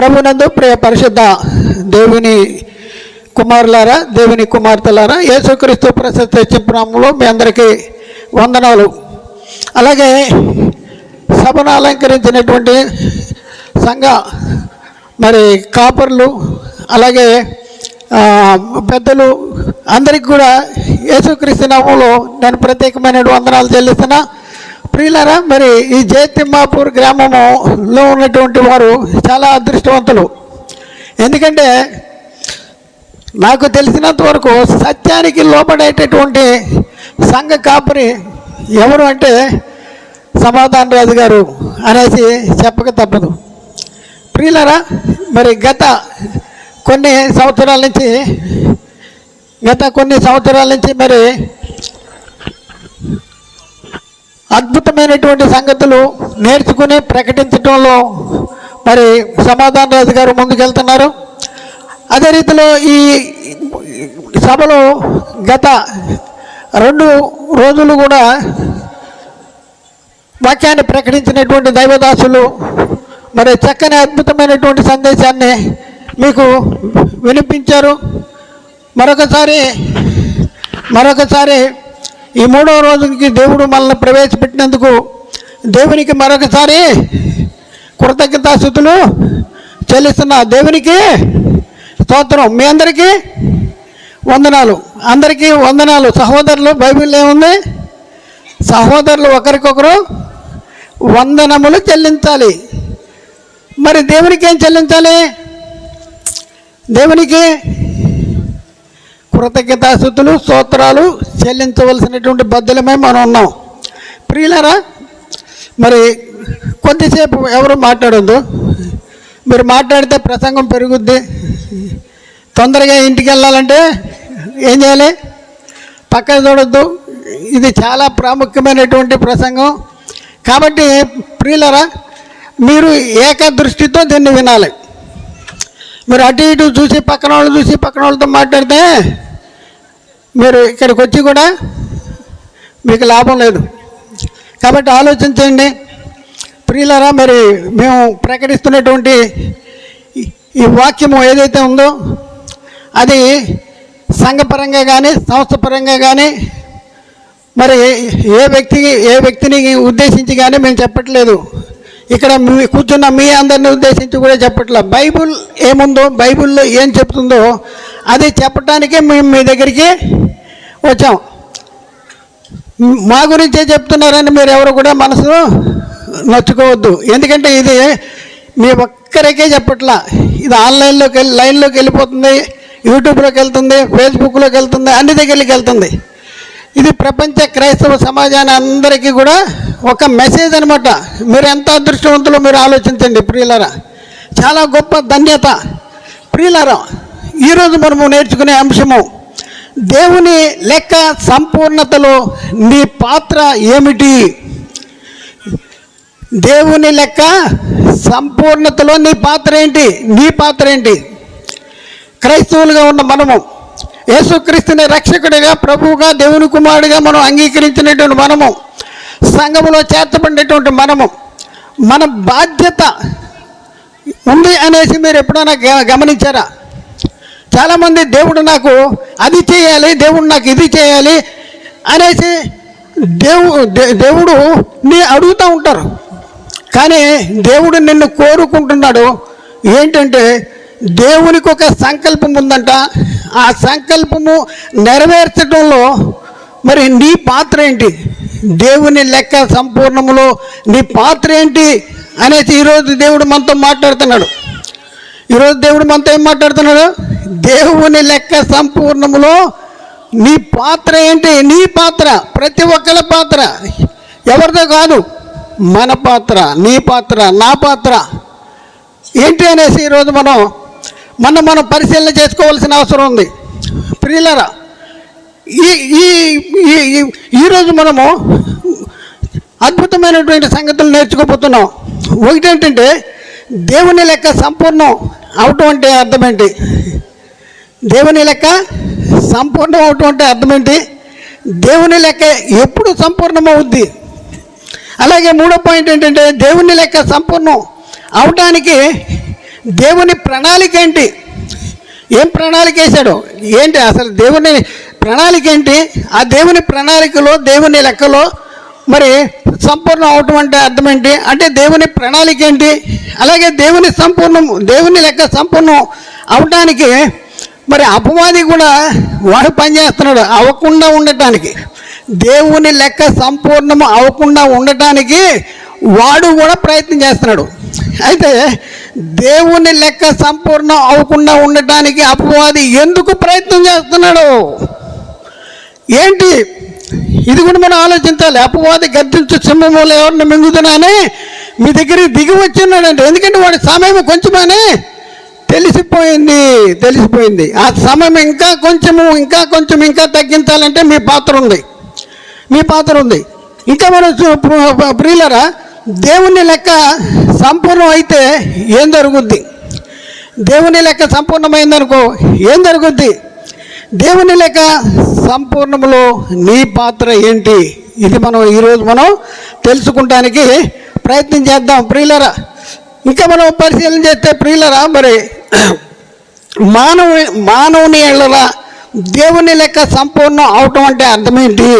ప్రభునందు ప్రియ పరిశుద్ధ దేవుని కుమారులారా, దేవుని కుమార్తెలారా, యేసుక్రీస్తు ప్రశస్త చిత్రంలో మీ అందరికీ వందనాలు. అలాగే సభను అలంకరించినటువంటి సంఘ కాపర్లు, అలాగే పెద్దలు అందరికీ కూడా యేసుక్రీస్తు నామములో నేను ప్రత్యేకమైన వందనాలు చెల్లిస్తున్నా. ప్రియులారా, ఈ జయతిమ్మాపూర్ గ్రామంలో ఉన్నటువంటి వారు చాలా అదృష్టవంతులు. ఎందుకంటే నాకు తెలిసినంత వరకు సత్యానికి లోబడేటటువంటి సంఘ కాపరి ఎవరు అంటే సమాధాన రాజు గారు అనేసి చెప్పక తప్పదు. ప్రియులారా, గత కొన్ని సంవత్సరాల నుంచి అద్భుతమైనటువంటి సంగతులు నేర్చుకుని ప్రకటించడంలో సమాధాన రాజు గారు ముందుకెళ్తున్నారు. అదే రీతిలో ఈ సభలో గత 2 రోజులు కూడా వాక్యాన్ని ప్రకటించినటువంటి దైవదాసులు చక్కని అద్భుతమైనటువంటి సందేశాన్ని మీకు వినిపించారు. మరొకసారి ఈ 3వ రోజుకి దేవుడు మనల్ని ప్రవేశపెట్టినందుకు దేవునికి మరొకసారి కృతజ్ఞతాస్తుతులు చెల్లిస్తున్నా. దేవునికి స్తోత్రం. మీ అందరికీ వందనాలు. అందరికీ వందనాలు. సహోదరులు, బైబిల్లో ఏముంది? సహోదరులు ఒకరికొకరు వందనములు చెల్లించాలి. దేవునికి ఏం చెల్లించాలి? దేవునికి కృతజ్ఞతాస్తుతులు, స్తోత్రాలు చెల్లించవలసినటువంటి బద్దలమే మనం ఉన్నాం. ప్రియులారా, కొద్దిసేపు ఎవరు మాట్లాడొద్దు. మీరు మాట్లాడితే ప్రసంగం పెరుగుద్ది. తొందరగా ఇంటికి వెళ్ళాలంటే ఏం చేయాలి? పక్కన చూడొద్దు. ఇది చాలా ప్రాముఖ్యమైనటువంటి ప్రసంగం. కాబట్టి ప్రియులారా, మీరు ఏకదృష్టితో దీన్ని వినాలి. మీరు అటు ఇటు చూసి పక్కన వాళ్ళతో మాట్లాడితే మీరు ఇక్కడికి వచ్చి కూడా మీకు లాభం లేదు. కాబట్టి ఆలోచించండి ప్రియులారా. మేము ప్రకటిస్తున్నటువంటి ఈ వాక్యము ఏదైతే ఉందో అది సంఘపరంగా కానీ సంస్థపరంగా కానీ ఏ వ్యక్తిని ఉద్దేశించి కానీ మేము చెప్పట్లేదు. ఇక్కడ కూర్చున్న మీ అందరిని ఉద్దేశించి కూడా చెప్పట్లే. బైబిల్ ఏముందో, బైబిల్లో ఏం చెప్తుందో అది చెప్పడానికే మేము మీ దగ్గరికి వచ్చాం. మా గురించే చెప్తున్నారని మీరు ఎవరు కూడా మనసు నొచ్చుకోవద్దు. ఎందుకంటే ఇది మీ ఒక్కరికే చెప్పట్లా. ఇది లైన్లోకి వెళ్ళిపోతుంది, యూట్యూబ్లోకి వెళ్తుంది, ఫేస్బుక్లోకి వెళ్తుంది, అన్ని దగ్గరికి వెళ్తుంది. ఇది ప్రపంచ క్రైస్తవ సమాజాన్ని అందరికీ కూడా ఒక మెసేజ్ అనమాట. మీరు ఎంత అదృష్టవంతులో మీరు ఆలోచించండి ప్రియులారా. చాలా గొప్ప ధన్యత. ప్రియులారా, ఈరోజు మనము నేర్చుకునే అంశము దేవుని లెక్క సంపూర్ణతలో నీ పాత్ర ఏమిటి? దేవుని లెక్క సంపూర్ణతలో నీ పాత్ర ఏంటి? నీ పాత్ర ఏంటి? క్రైస్తవులుగా ఉన్న మనము యేసుక్రీస్తుని రక్షకుడిగా, ప్రభువుగా, దేవుని కుమారుడిగా మనం అంగీకరించినటువంటి మనము, సంఘములో చేర్చబడినటువంటి మనము, మన బాధ్యత ఉంది అనేసి మీరు ఎప్పుడైనా గమనించారా? చాలామంది దేవుడు నాకు అది చేయాలి, దేవుడు నాకు ఇది చేయాలి అనేసి దేవుడు నీ అడుగుతూ ఉంటారు. కానీ దేవుడు నిన్ను కోరుకుంటున్నాడు ఏంటంటే, దేవునికి ఒక సంకల్పం ఉందంట. ఆ సంకల్పము నెరవేర్చడంలో నీ పాత్ర ఏంటి? దేవుని లెక్క సంపూర్ణములో నీ పాత్ర ఏంటి అనేసి ఈరోజు దేవుడు మనతో మాట్లాడుతున్నాడు. ఈరోజు దేవుడు మనతో ఏం మాట్లాడుతున్నాడు? దేవుని లెక్క సంపూర్ణములో నీ పాత్ర ఏంటి? నీ పాత్ర, ప్రతి ఒక్కరి పాత్ర, ఎవరిదో కాదు, మన పాత్ర, నీ పాత్ర, నా పాత్ర ఏంటి అనేసి ఈరోజు మనం పరిశీలన చేసుకోవాల్సిన అవసరం ఉంది. ప్రియులారా, ఈరోజు మనము అద్భుతమైనటువంటి సంగతులు నేర్చుకోబోతున్నాం. ఒకటేంటంటే, దేవుని లెక్క సంపూర్ణం అవటం అంటే అర్థం ఏంటి? దేవుని లెక్క సంపూర్ణం అవటం అంటే అర్థం ఏంటి? దేవుని లెక్క ఎప్పుడు సంపూర్ణమవుద్ది? అలాగే 3వ పాయింట్ ఏంటంటే, దేవుని లెక్క సంపూర్ణం అవటానికి దేవుని ప్రణాళిక ఏంటి, ఏం ప్రణాళిక వేశాడు ఏంటి, అసలు దేవుని ప్రణాళిక ఏంటి, ఆ దేవుని ప్రణాళికలో దేవుని లెక్కలో మరి సంపూర్ణం అవటం అంటే అర్థం ఏంటి, అంటే దేవుని ప్రణాళిక ఏంటి, అలాగే దేవుని లెక్క సంపూర్ణం అవటానికి మరి అపవాది కూడా వాడు పనిచేస్తున్నాడు అవ్వకుండా ఉండటానికి, దేవుని లెక్క సంపూర్ణం అవ్వకుండా ఉండటానికి వాడు కూడా ప్రయత్నం చేస్తున్నాడు. అయితే దేవుని లెక్క సంపూర్ణం అవ్వకుండా ఉండటానికి అపవాది ఎందుకు ప్రయత్నం చేస్తున్నాడు ఏంటి, ఇది కూడా మనం ఆలోచించాలి. అపవాది గర్జించు సింహంలో ఎవరిని మింగుతున్నానే మీ దగ్గరికి దిగి వచ్చిన్నాడంటే, ఎందుకంటే వాడి సమయం కొంచెమని తెలిసిపోయింది. ఆ సమయం ఇంకా కొంచెం తగ్గించాలంటే మీ పాత్ర ఉంది. ఇంకా మనం ప్రియులరా, దేవుని లెక్క సంపూర్ణం అయితే ఏం జరుగుద్ది, దేవుని లెక్క సంపూర్ణమైందనుకో ఏం జరుగుద్ది, దేవుని లెక్క సంపూర్ణములో నీ పాత్ర ఏంటి, ఇది ఈరోజు మనం తెలుసుకుంటానికి ప్రయత్నం చేద్దాం ప్రియులరా. ఇంకా మనం పరిశీలన చేస్తే ప్రియులరా, మరి మానవుని ఎడల దేవుని లెక్క సంపూర్ణం అవటం అంటే అర్థమేంటి,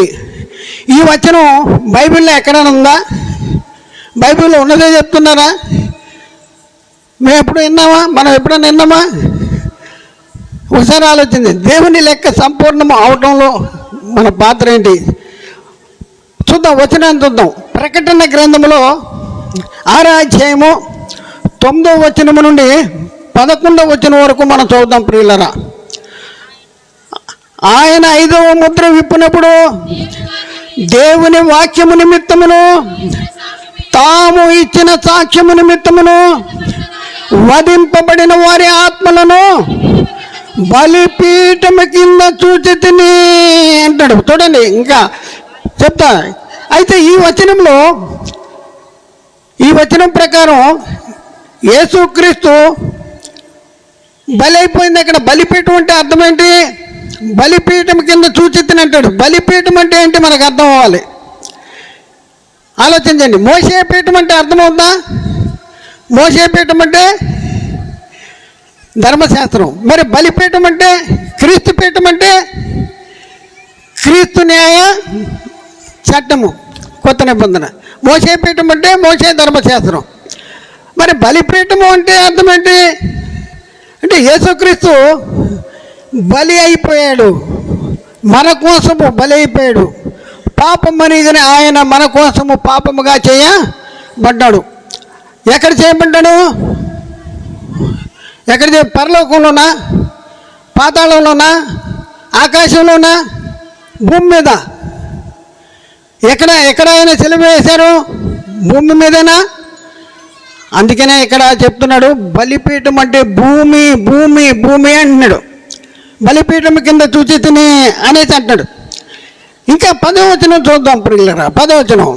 ఈ వచనం బైబిల్లో ఎక్కడైనా ఉందా, బైబిల్లో ఉన్నదే చెప్తున్నారా, మనం ఎప్పుడైనా విన్నామా, ఒకసారి ఆలోచించి దేవుని లెక్క సంపూర్ణం అవటంలో మన పాత్ర ఏంటి చూద్దాం. వచనాన్ని చూద్దాం. ప్రకటన గ్రంథంలో 6వ అధ్యాయము 9వ వచనము నుండి 11వ వచనం వరకు మనం చూద్దాం ప్రియులరా. ఆయన 5వ ముద్ర విప్పినప్పుడు దేవుని వాక్యము నిమిత్తమును తాము ఇచ్చిన సాక్ష్యము నిమిత్తమును వధింపబడిన వారి ఆత్మలను బలిపీఠము కింద చూచితిని అంటాడు. చూడండి, ఇంకా చెప్తా. అయితే ఈ వచనం ప్రకారం యేసుక్రీస్తు బలి అయిపోయింది. అక్కడ బలిపీఠం అంటే అర్థం ఏంటి, బలిపీఠం కింద చూచితిని అంటాడు. బలిపీఠం అంటే ఏంటి మనకు అర్థం అవ్వాలి, ఆలోచించండి. మోసే పీఠం అంటే అర్థమవుతుందా, మోసే పీఠం అంటే ధర్మశాస్త్రం, మరి బలిపీఠం అంటే క్రీస్తు పీఠం అంటే క్రీస్తు న్యాయ చట్టము కొత్త నిబంధన, మోసే పీఠం అంటే మోసే ధర్మశాస్త్రం. మరి బలిపీఠము అంటే అర్థం ఏంటి అంటే యేసుక్రీస్తు బలి అయిపోయాడు, మన కోసము బలి అయిపోయాడు, పాపం అనేది ఆయన మన కోసము పాపముగా చేయబడ్డాడు. ఎక్కడ చేయబడ్డాడు, పరలోకంలోనా, పాతాళంలోనా, ఆకాశంలోనా, భూమి మీద, ఎక్కడ ఆయన సిలువ వేశారు, భూమి మీదనా. అందుకనే ఇక్కడ చెప్తున్నాడు బలిపీఠం అంటే భూమి అంటున్నాడు, బలిపీఠం కింద చూచితిని అనేసి అంటున్నాడు. ఇంకా 10వ వచనం చూద్దాం ప్రియులరా. 10వ వచనం,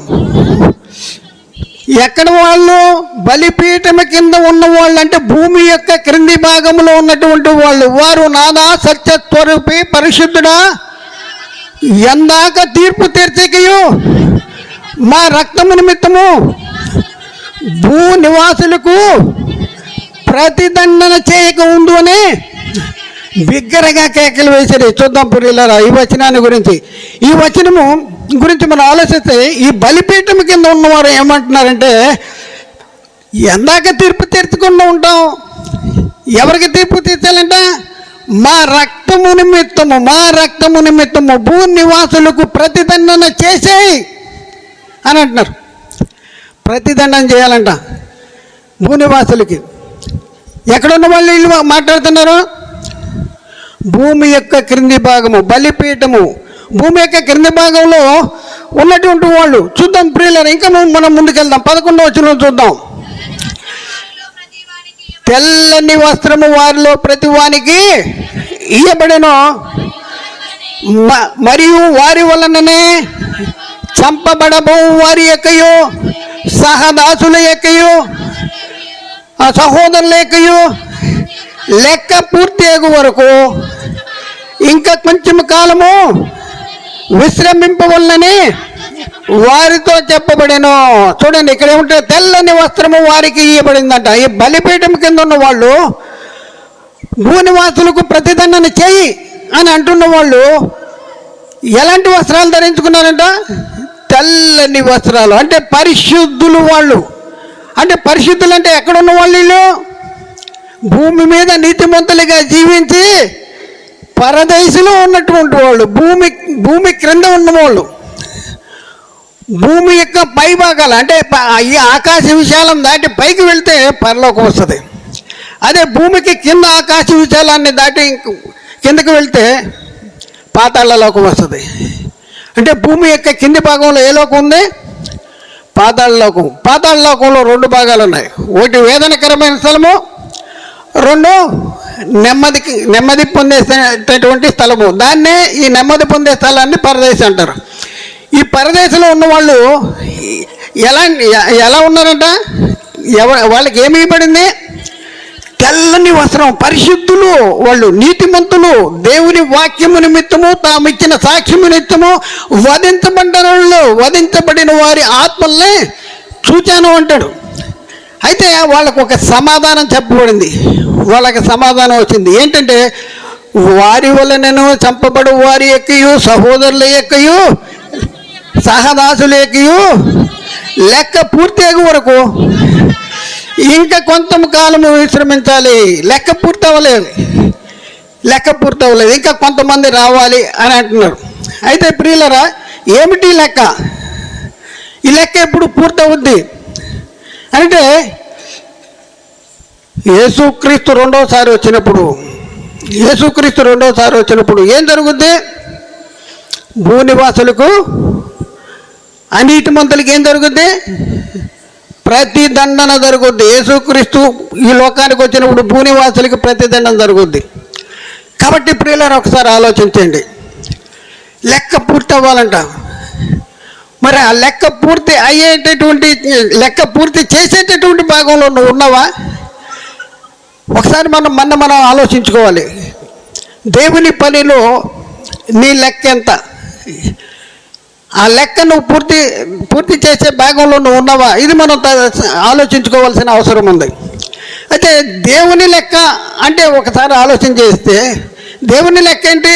ఎక్కడ వాళ్ళు బలిపీఠం కింద ఉన్నవాళ్ళు అంటే భూమి యొక్క క్రింది భాగంలో ఉన్నటువంటి వాళ్ళు, వారు నానా సత్యస్వరూపి పరిశుద్ధుడా ఎందాక తీర్పు తీర్చకయు మా రక్తము నిమిత్తము భూ నివాసులకు ప్రతిదండన చేయక ఉండు అని బిగ్గరగా కేకలు వేశారు. చూద్దాం ప్రియులారా ఈ వచనాన్ని గురించి. ఈ వచనము గురించి మనం ఆలోచిస్తే ఈ బలిపీఠం కింద ఉన్నవారు ఏమంటున్నారంటే, ఎందాక తీర్పు తీర్చకుండా ఉంటాం, ఎవరికి తీర్పు తీర్చాలంట, మా రక్తము నిమిత్తము భూ నివాసులకు ప్రతిదండన చేసేయి అని అంటున్నారు. ప్రతిదండన చేయాలంట భూనివాసులకి. ఎక్కడున్న వాళ్ళు వీళ్ళు మాట్లాడుతున్నారు, భూమి యొక్క క్రింది భాగము బలిపీఠము, భూమి యొక్క క్రింది భాగంలో ఉన్నటువంటి వాళ్ళు. చూద్దాం ప్రియులారా, ఇంకా మనం ముందుకెళ్దాం. 11వ వచనం చూద్దాం. తెల్లని వస్త్రము వారిలో ప్రతి వానికి ఇయ్యబడెను, మరియు వారి వలననే చంపబడబో వారి యొక్కయు సహదాసుల యొక్కయు సహోదరుల యొక్కయు లెక్క పూర్తి అయ్యే వరకు ఇంకా కొంచెం కాలము విశ్రమింపవలనని వారితో చెప్పబడెను. చూడండి ఇక్కడ ఏమంటే తెల్లని వస్త్రము వారికి ఇవ్వబడిందంట. ఈ బలిపీఠం కింద ఉన్న వాళ్ళు భూనివాసులకు ప్రతిదండన చేయి అని అంటున్న వాళ్ళు ఎలాంటి వస్త్రాలు ధరించుకున్నారంట? తెల్లని వస్త్రాలు. అంటే పరిశుద్ధులు వాళ్ళు. అంటే పరిశుద్ధులు అంటే ఎక్కడున్న వాళ్ళు? వీళ్ళు భూమి మీద నీతిమంతులుగా జీవించి పరదేశంలో ఉన్నటువంటి వాళ్ళు, భూమి క్రింద ఉన్నవాళ్ళు, భూమి యొక్క పై భాగాలు అంటే ఈ ఆకాశ విశాలం దాటి పైకి వెళ్తే పరలోకం వస్తుంది. అదే భూమికి కింద ఆకాశ విశాలాన్ని దాటి కిందకి వెళ్తే పాతాళ లోకం వస్తుంది. అంటే భూమి యొక్క కింది భాగంలో ఏ లోకం ఉంది? పాతాళ లోకం. పాతాళ లోకంలో రెండు భాగాలు ఉన్నాయి. ఒకటి వేదనకరమైన స్థలము, రెండు నెమ్మది పొందేటటువంటి స్థలము. దాన్నే ఈ నెమ్మది పొందే స్థలాన్ని పరదేశం అంటారు. ఈ పరదేశంలో ఉన్న వాళ్ళు ఎలా ఉన్నారంట? వాళ్ళకి ఏమి ఇవ్వబడింది? తెల్లని వస్త్రం. పరిశుద్ధులు వాళ్ళు, నీతిమంతులు, దేవుని వాక్యము నిమిత్తము తాము ఇచ్చిన సాక్ష్యము నిమిత్తము వధించబడిన వారి ఆత్మల్ని చూచాను అంటాడు. అయితే వాళ్ళకు ఒక సమాధానం చెప్పబడింది. వాళ్ళకి సమాధానం వచ్చింది ఏంటంటే, వారి వలనను చంపబడు వారి ఎక్కయు, సహోదరుల ఎక్కయు, సహదాసుల ఎక్కయు లెక్క పూర్తి అయ్యే వరకు ఇంకా కొంత కాలము విశ్రమించాలి. లెక్క పూర్తి అవ్వలేదు. ఇంకా కొంతమంది రావాలి అని అంటున్నారు. అయితే ప్రియులరా, ఏమిటి లెక్క? ఈ లెక్క ఎప్పుడు పూర్తవుద్ది అంటే, యేసుక్రీస్తు రెండోసారి వచ్చినప్పుడు ఏం జరుగుద్ది? భూనివాసులకు, అనీతిమంతులకు ఏం జరుగుద్ది? ప్రతిదండన జరుగుద్ది. యేసుక్రీస్తు ఈ లోకానికి వచ్చినప్పుడు భూనివాసులకి ప్రతిదండన జరుగుద్ది. కాబట్టి ప్రియులారా, ఒకసారి ఆలోచించండి. లెక్క పూర్తి అవ్వాలంట. మరి ఆ లెక్క పూర్తి చేసేటటువంటి భాగంలో నువ్వు ఉన్నావా? ఒకసారి మనం ఆలోచించుకోవాలి. దేవుని పనిలో నీ లెక్క ఎంత? ఆ లెక్క నువ్వు పూర్తి చేసే భాగంలో నువ్వు ఉన్నావా? ఇది మనం ఆలోచించుకోవాల్సిన అవసరం ఉంది. అయితే దేవుని లెక్క అంటే ఒకసారి ఆలోచన చేస్తే, దేవుని లెక్క ఏంటి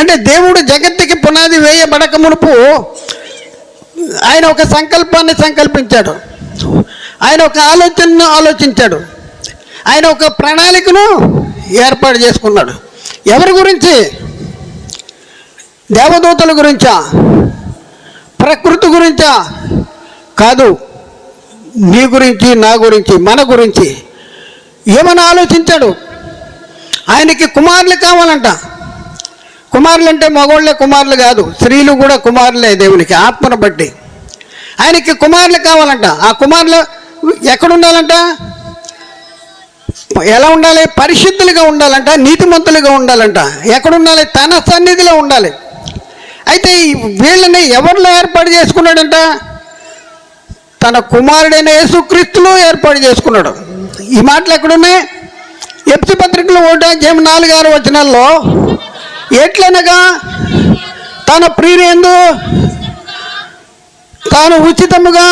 అంటే, దేవుడు జగత్తుకి పునాది వేయబడక మునుపు ఆయన ఒక సంకల్పాన్ని సంకల్పించాడు. ఆయన ఒక ఆలోచనను ఆలోచించాడు. ఆయన ఒక ప్రణాళికను ఏర్పాటు చేసుకున్నాడు. ఎవరి గురించి? దేవదూతల గురించా? ప్రకృతి గురించా? కాదు. నీ గురించి, నా గురించి, మన గురించి ఏమని ఆలోచించాడు? ఆయనకి కుమారులు కావాలంట. కుమారులు అంటే మగవాళ్ళే కుమారులు కాదు, స్త్రీలు కూడా కుమారులే. దేవునికి ఆత్మను బట్టి ఆయనకి కుమారులు కావాలంట. ఆ కుమారులు ఎక్కడుండాలంట? ఎలా ఉండాలి? పరిశుద్ధులుగా ఉండాలంట, నీతిమంతులుగా ఉండాలంట. ఎక్కడుండాలి? తన సన్నిధిలో ఉండాలి. అయితే వీళ్ళని ఎవరిలో ఏర్పాటు చేసుకున్నాడంట? తన కుమారుడైన యేసుక్రీస్తులో ఏర్పాటు చేసుకున్నాడు. ఈ మాటలు ఎక్కడున్నాయి? ఎఫెసీ పత్రికలో 1:4-6 వచనాల్లో, ఎట్లనగా తన ప్రియునియందు తాను ఉచితముగా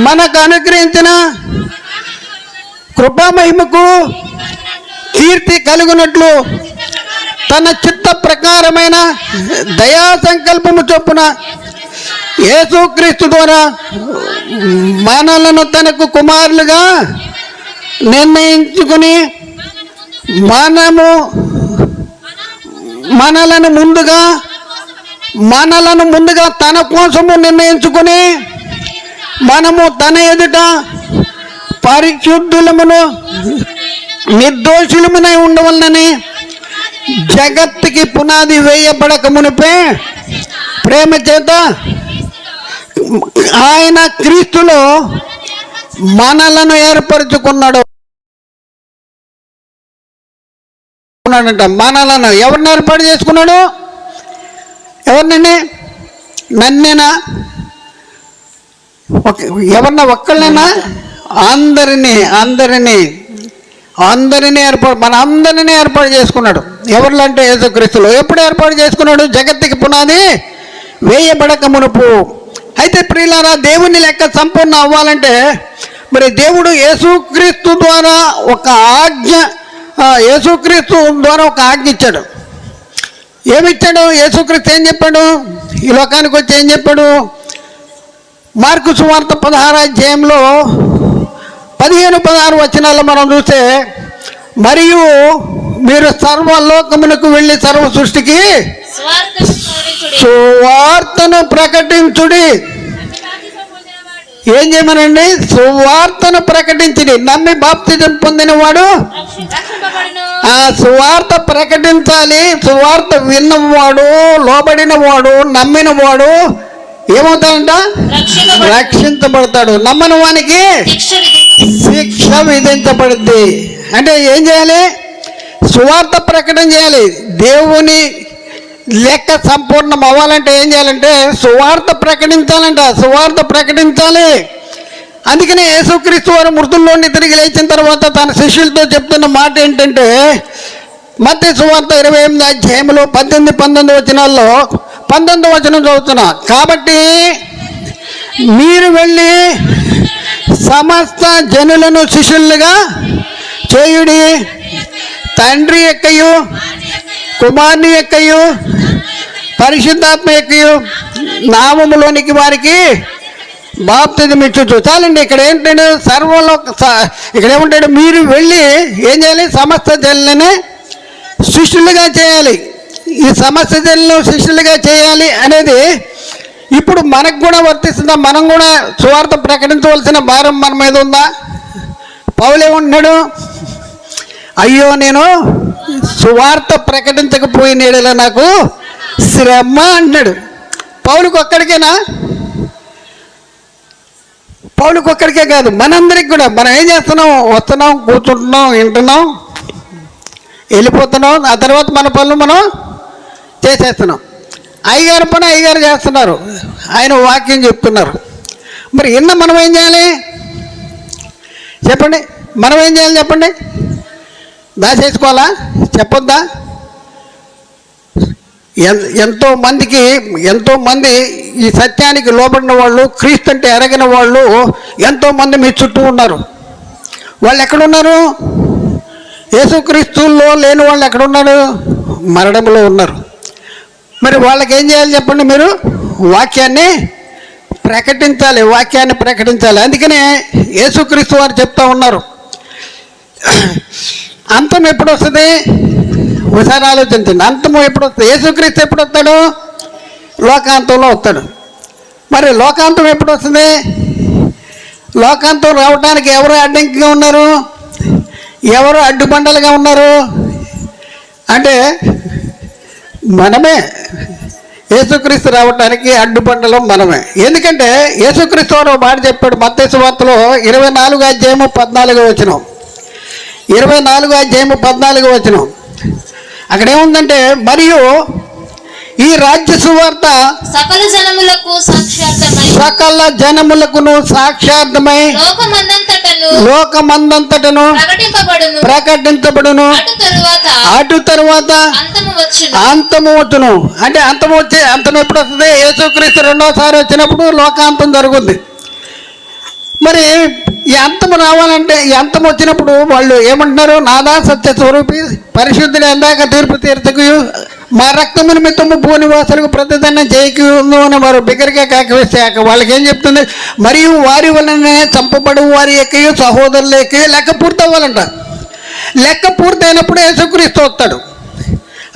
మనకు అనుగ్రహించిన కృపామహిమకు కీర్తి కలుగునట్లు తన చిత్త ప్రకారమైన దయా సంకల్పము చొప్పున యేసుక్రీస్తు ద్వారా మనలను తనకు కుమారులుగా నిర్ణయించుకుని మనలను ముందుగా తన కోసము నిర్ణయించుకుని మనము తన ఎదుట పరిశుద్ధులమును నిర్దోషులమునై ఉండవలనని జగత్తుకి పునాది వేయబడక మునిపే ప్రేమ చేత ఆయన క్రీస్తులో మనలను ఏర్పరచుకున్నాడు. మనలను ఎవరిని ఏర్పాటు చేసుకున్నాడు? ఎవరినండి? నన్నేనా? ఎవరన్నా ఒక్కళ్ళైనా? అందరినీ ఏర్పాటు చేసుకున్నాడు. ఎవరిలో అంటే యేసుక్రీస్తులో. ఎప్పుడు ఏర్పాటు చేసుకున్నాడు? జగత్తుకి పునాది వేయబడక మునుపు. అయితే ప్రియులారా, దేవుని లెక్క సంపూర్ణ అవ్వాలంటే మరి దేవుడు యేసుక్రీస్తు ద్వారా ఒక ఆజ్ఞ ఇచ్చాడు. ఏమిచ్చాడు? యేసుక్రీస్తు ఏం చెప్పాడు? ఈ లోకానికి వచ్చి ఏం చెప్పాడు? మార్కు సువార్త 16వ అధ్యాయంలో 15-16 వచనాల్లో మనం చూస్తే, మరియు మీరు సర్వలోకమునకు వెళ్ళి సర్వ సృష్టికి సువార్తను ప్రకటించుడి. ఏం చేయమనండి? సువార్తను ప్రకటించుడి. నమ్మి బాప్తిజం పొందినవాడు ఆ సువార్త ప్రకటించాలి. సువార్త విన్నవాడు, లోబడినవాడు, నమ్మినవాడు ఏమవుతాడంట? రక్షించబడతాడు. నమ్మని వానికి శిక్ష విధించబడుద్ది. అంటే ఏం చేయాలి? సువార్త ప్రకటన చేయాలి. దేవుని లెక్క సంపూర్ణం అవ్వాలంటే ఏం చేయాలంటే సువార్త ప్రకటించాలంట. సువార్త ప్రకటించాలి. అందుకనే యేసుక్రీస్తు వారు మృతుల్లోని తిరిగి లేచిన తర్వాత తన శిష్యులతో చెప్తున్న మాట ఏంటంటే, మత్తయి సువార్త 28వ అధ్యాయంలో 18-19 వచనాల్లో 19వ వచనం చదువుతున్నా. కాబట్టి మీరు వెళ్ళి సమస్త జనులను శిష్యులుగా చేయుడి, తండ్రి యొక్కయు కుమారుని యొక్కయు పరిశుద్ధాత్మ యొక్కయు నామములోనికి వారికి బాప్తిజం ఇచ్చు. చాలండి. ఇక్కడ ఏంటంటే ఇక్కడ ఏమంటాడు? మీరు వెళ్ళి ఏం చేయాలి? సమస్త జనులను శిష్యులుగా చేయాలి. ఈ సమస్త జనులను శిష్యులుగా చేయాలి అనేది ఇప్పుడు మనకు కూడా వర్తిస్తుందా? మనం కూడా సువార్త ప్రకటించవలసిన భారం మన మీద ఉందా? పౌలు ఏమంటున్నాడు? అయ్యో, నేను సువార్త ప్రకటించకపోయిన నాకు శ్రమ అంటున్నాడు. పౌలుకు ఒక్కడికేనా? పౌలుకు ఒక్కడికే కాదు, మనందరికి కూడా. మనం ఏం చేస్తున్నాం? వస్తున్నాం, కూర్చుంటున్నాం, వింటున్నాం, వెళ్ళిపోతున్నాం. ఆ తర్వాత మన పనులు మనం చేసేస్తున్నాం. అయ్యగారు పని అయ్యగారు చేస్తున్నారు, ఆయన వాక్యం చెప్తున్నారు. మరి మనం ఏం చేయాలి చెప్పండి? మనం ఏం చేయాలి చెప్పండి? దాచేసుకోవాలా? చెప్పొద్దా? ఎంతోమంది ఈ సత్యానికి లోబడిన వాళ్ళు, క్రీస్తు అంటే ఎరగిన వాళ్ళు ఎంతోమంది మీ చుట్టూ ఉన్నారు. వాళ్ళు ఎక్కడున్నారు? యేసుక్రీస్తుల్లో లేని వాళ్ళు ఎక్కడున్నారు? మరణంలో ఉన్నారు. మరి వాళ్ళకి ఏం చేయాలి చెప్పండి? మీరు వాక్యాన్ని ప్రకటించాలి. వాక్యాన్ని ప్రకటించాలి. అందుకనే యేసుక్రీస్తు వారు చెప్తా ఉన్నారు, అంతం ఎప్పుడు వస్తుంది? ఒకసారి ఆలోచించండి. అంతము ఎప్పుడు వస్తుంది? యేసుక్రీస్తు ఎప్పుడు వస్తాడు? లోకాంతంలో వస్తాడు. మరి లోకాంతం ఎప్పుడు వస్తుంది? లోకాంతం రావడానికి ఎవరు అడ్డంకిగా ఉన్నారు? ఎవరు అడ్డుబండలుగా ఉన్నారు? అంటే మనమే. యేసుక్రీస్తు రావడానికి అడ్డుబండలం మనమే. ఎందుకంటే యేసుక్రీస్తు వారు మాట చెప్పాడు మత్తయి సువార్తలో 24వ అధ్యాయము 14వ వచనం. 24వ అధ్యాయము 14వ వచనం. అక్కడ ఏముందంటే, మరియు ఈ రాజ్య సువార్త సకల జనములకును సాక్షార్థమై లోకమందంతటను ప్రకటించబడును. అటు తరువాత అంతము వచ్చును. అంటే అంతం ఎప్పుడు వస్తుంది? యేసుక్రీస్తు రెండోసారి వచ్చినప్పుడు లోకాంతం జరుగుద్ది. మరి ఈ అంతం రావాలంటే, ఈ అంతం వచ్చినప్పుడు వాళ్ళు ఏమంటున్నారు? నాదా సత్య స్వరూపి పరిశుద్ధుడు ఎందాక తీర్పు తీర్చకు, మా రక్తము నిమిత్తము భూనివాసులకు ప్రతిదండం చేయకు అని వారు బిగ్గరగా కాకవేస్తే వాళ్ళకి ఏం చెప్తుంది? మరియు వారి వలనే చంపబడు వారి యొక్కయు సహోదరుల యొక్కయు లెక్క పూర్తి అవ్వాలంట. లెక్క పూర్తి అయినప్పుడు యేసుక్రీస్తు వస్తాడు.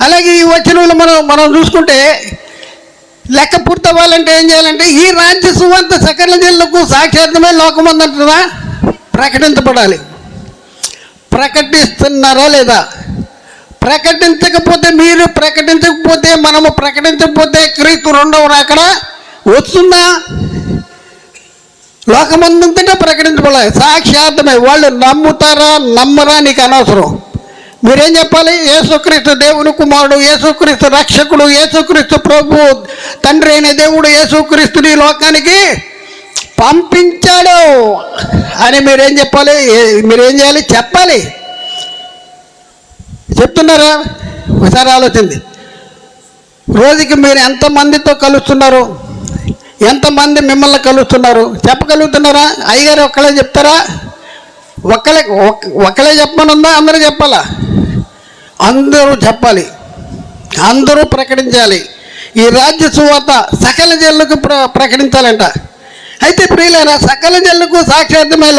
అలాగే ఈ వచనంలో మనం చూసుకుంటే లెక్క పూర్తి అవ్వాలంటే ఏం చేయాలంటే, ఈ రాజ్య సువార్త సకల జనులకు సాక్షాత్మే లోకమందంటున్నా ప్రకటించబడాలి. ప్రకటిస్తున్నారా లేదా? మీరు ప్రకటించకపోతే, మనము ప్రకటించకపోతే క్రీస్తు రెండవ రాకడ వస్తుందా? లోకమందంతటా ప్రకటించబడాలి. సాక్షాత్మే. వాళ్ళు నమ్ముతారా నమ్మరా నీకు అనవసరం. మీరేం చెప్పాలి? యేసుక్రీస్తు దేవుని కుమారుడు, యేసుక్రీస్తు రక్షకుడు, యేసుక్రీస్తు ప్రభు, తండ్రి అయిన దేవుడు యేసుక్రీస్తుని లోకానికి పంపించాడు అని మీరేం చెప్పాలి? మీరేం చేయాలి? చెప్పాలి. చెప్తున్నారా? ఒకసారి ఆలోచింది. రోజుకి మీరు ఎంతమందితో కలుస్తున్నారు? ఎంతమంది మిమ్మల్ని కలుస్తున్నారు? చెప్పగలుగుతున్నారా? అయ్యగారు ఒక్కలే చెప్తారా? ఒక్కలే చెప్పమనుందా? అందరూ చెప్పాలా? అందరూ చెప్పాలి, అందరూ ప్రకటించాలి. ఈ రాజ్య సువార్త సకల జనులకు ప్రకటించాలంట. అయితే ప్రియులారా, సకల జనులకు సాక్షాత్మై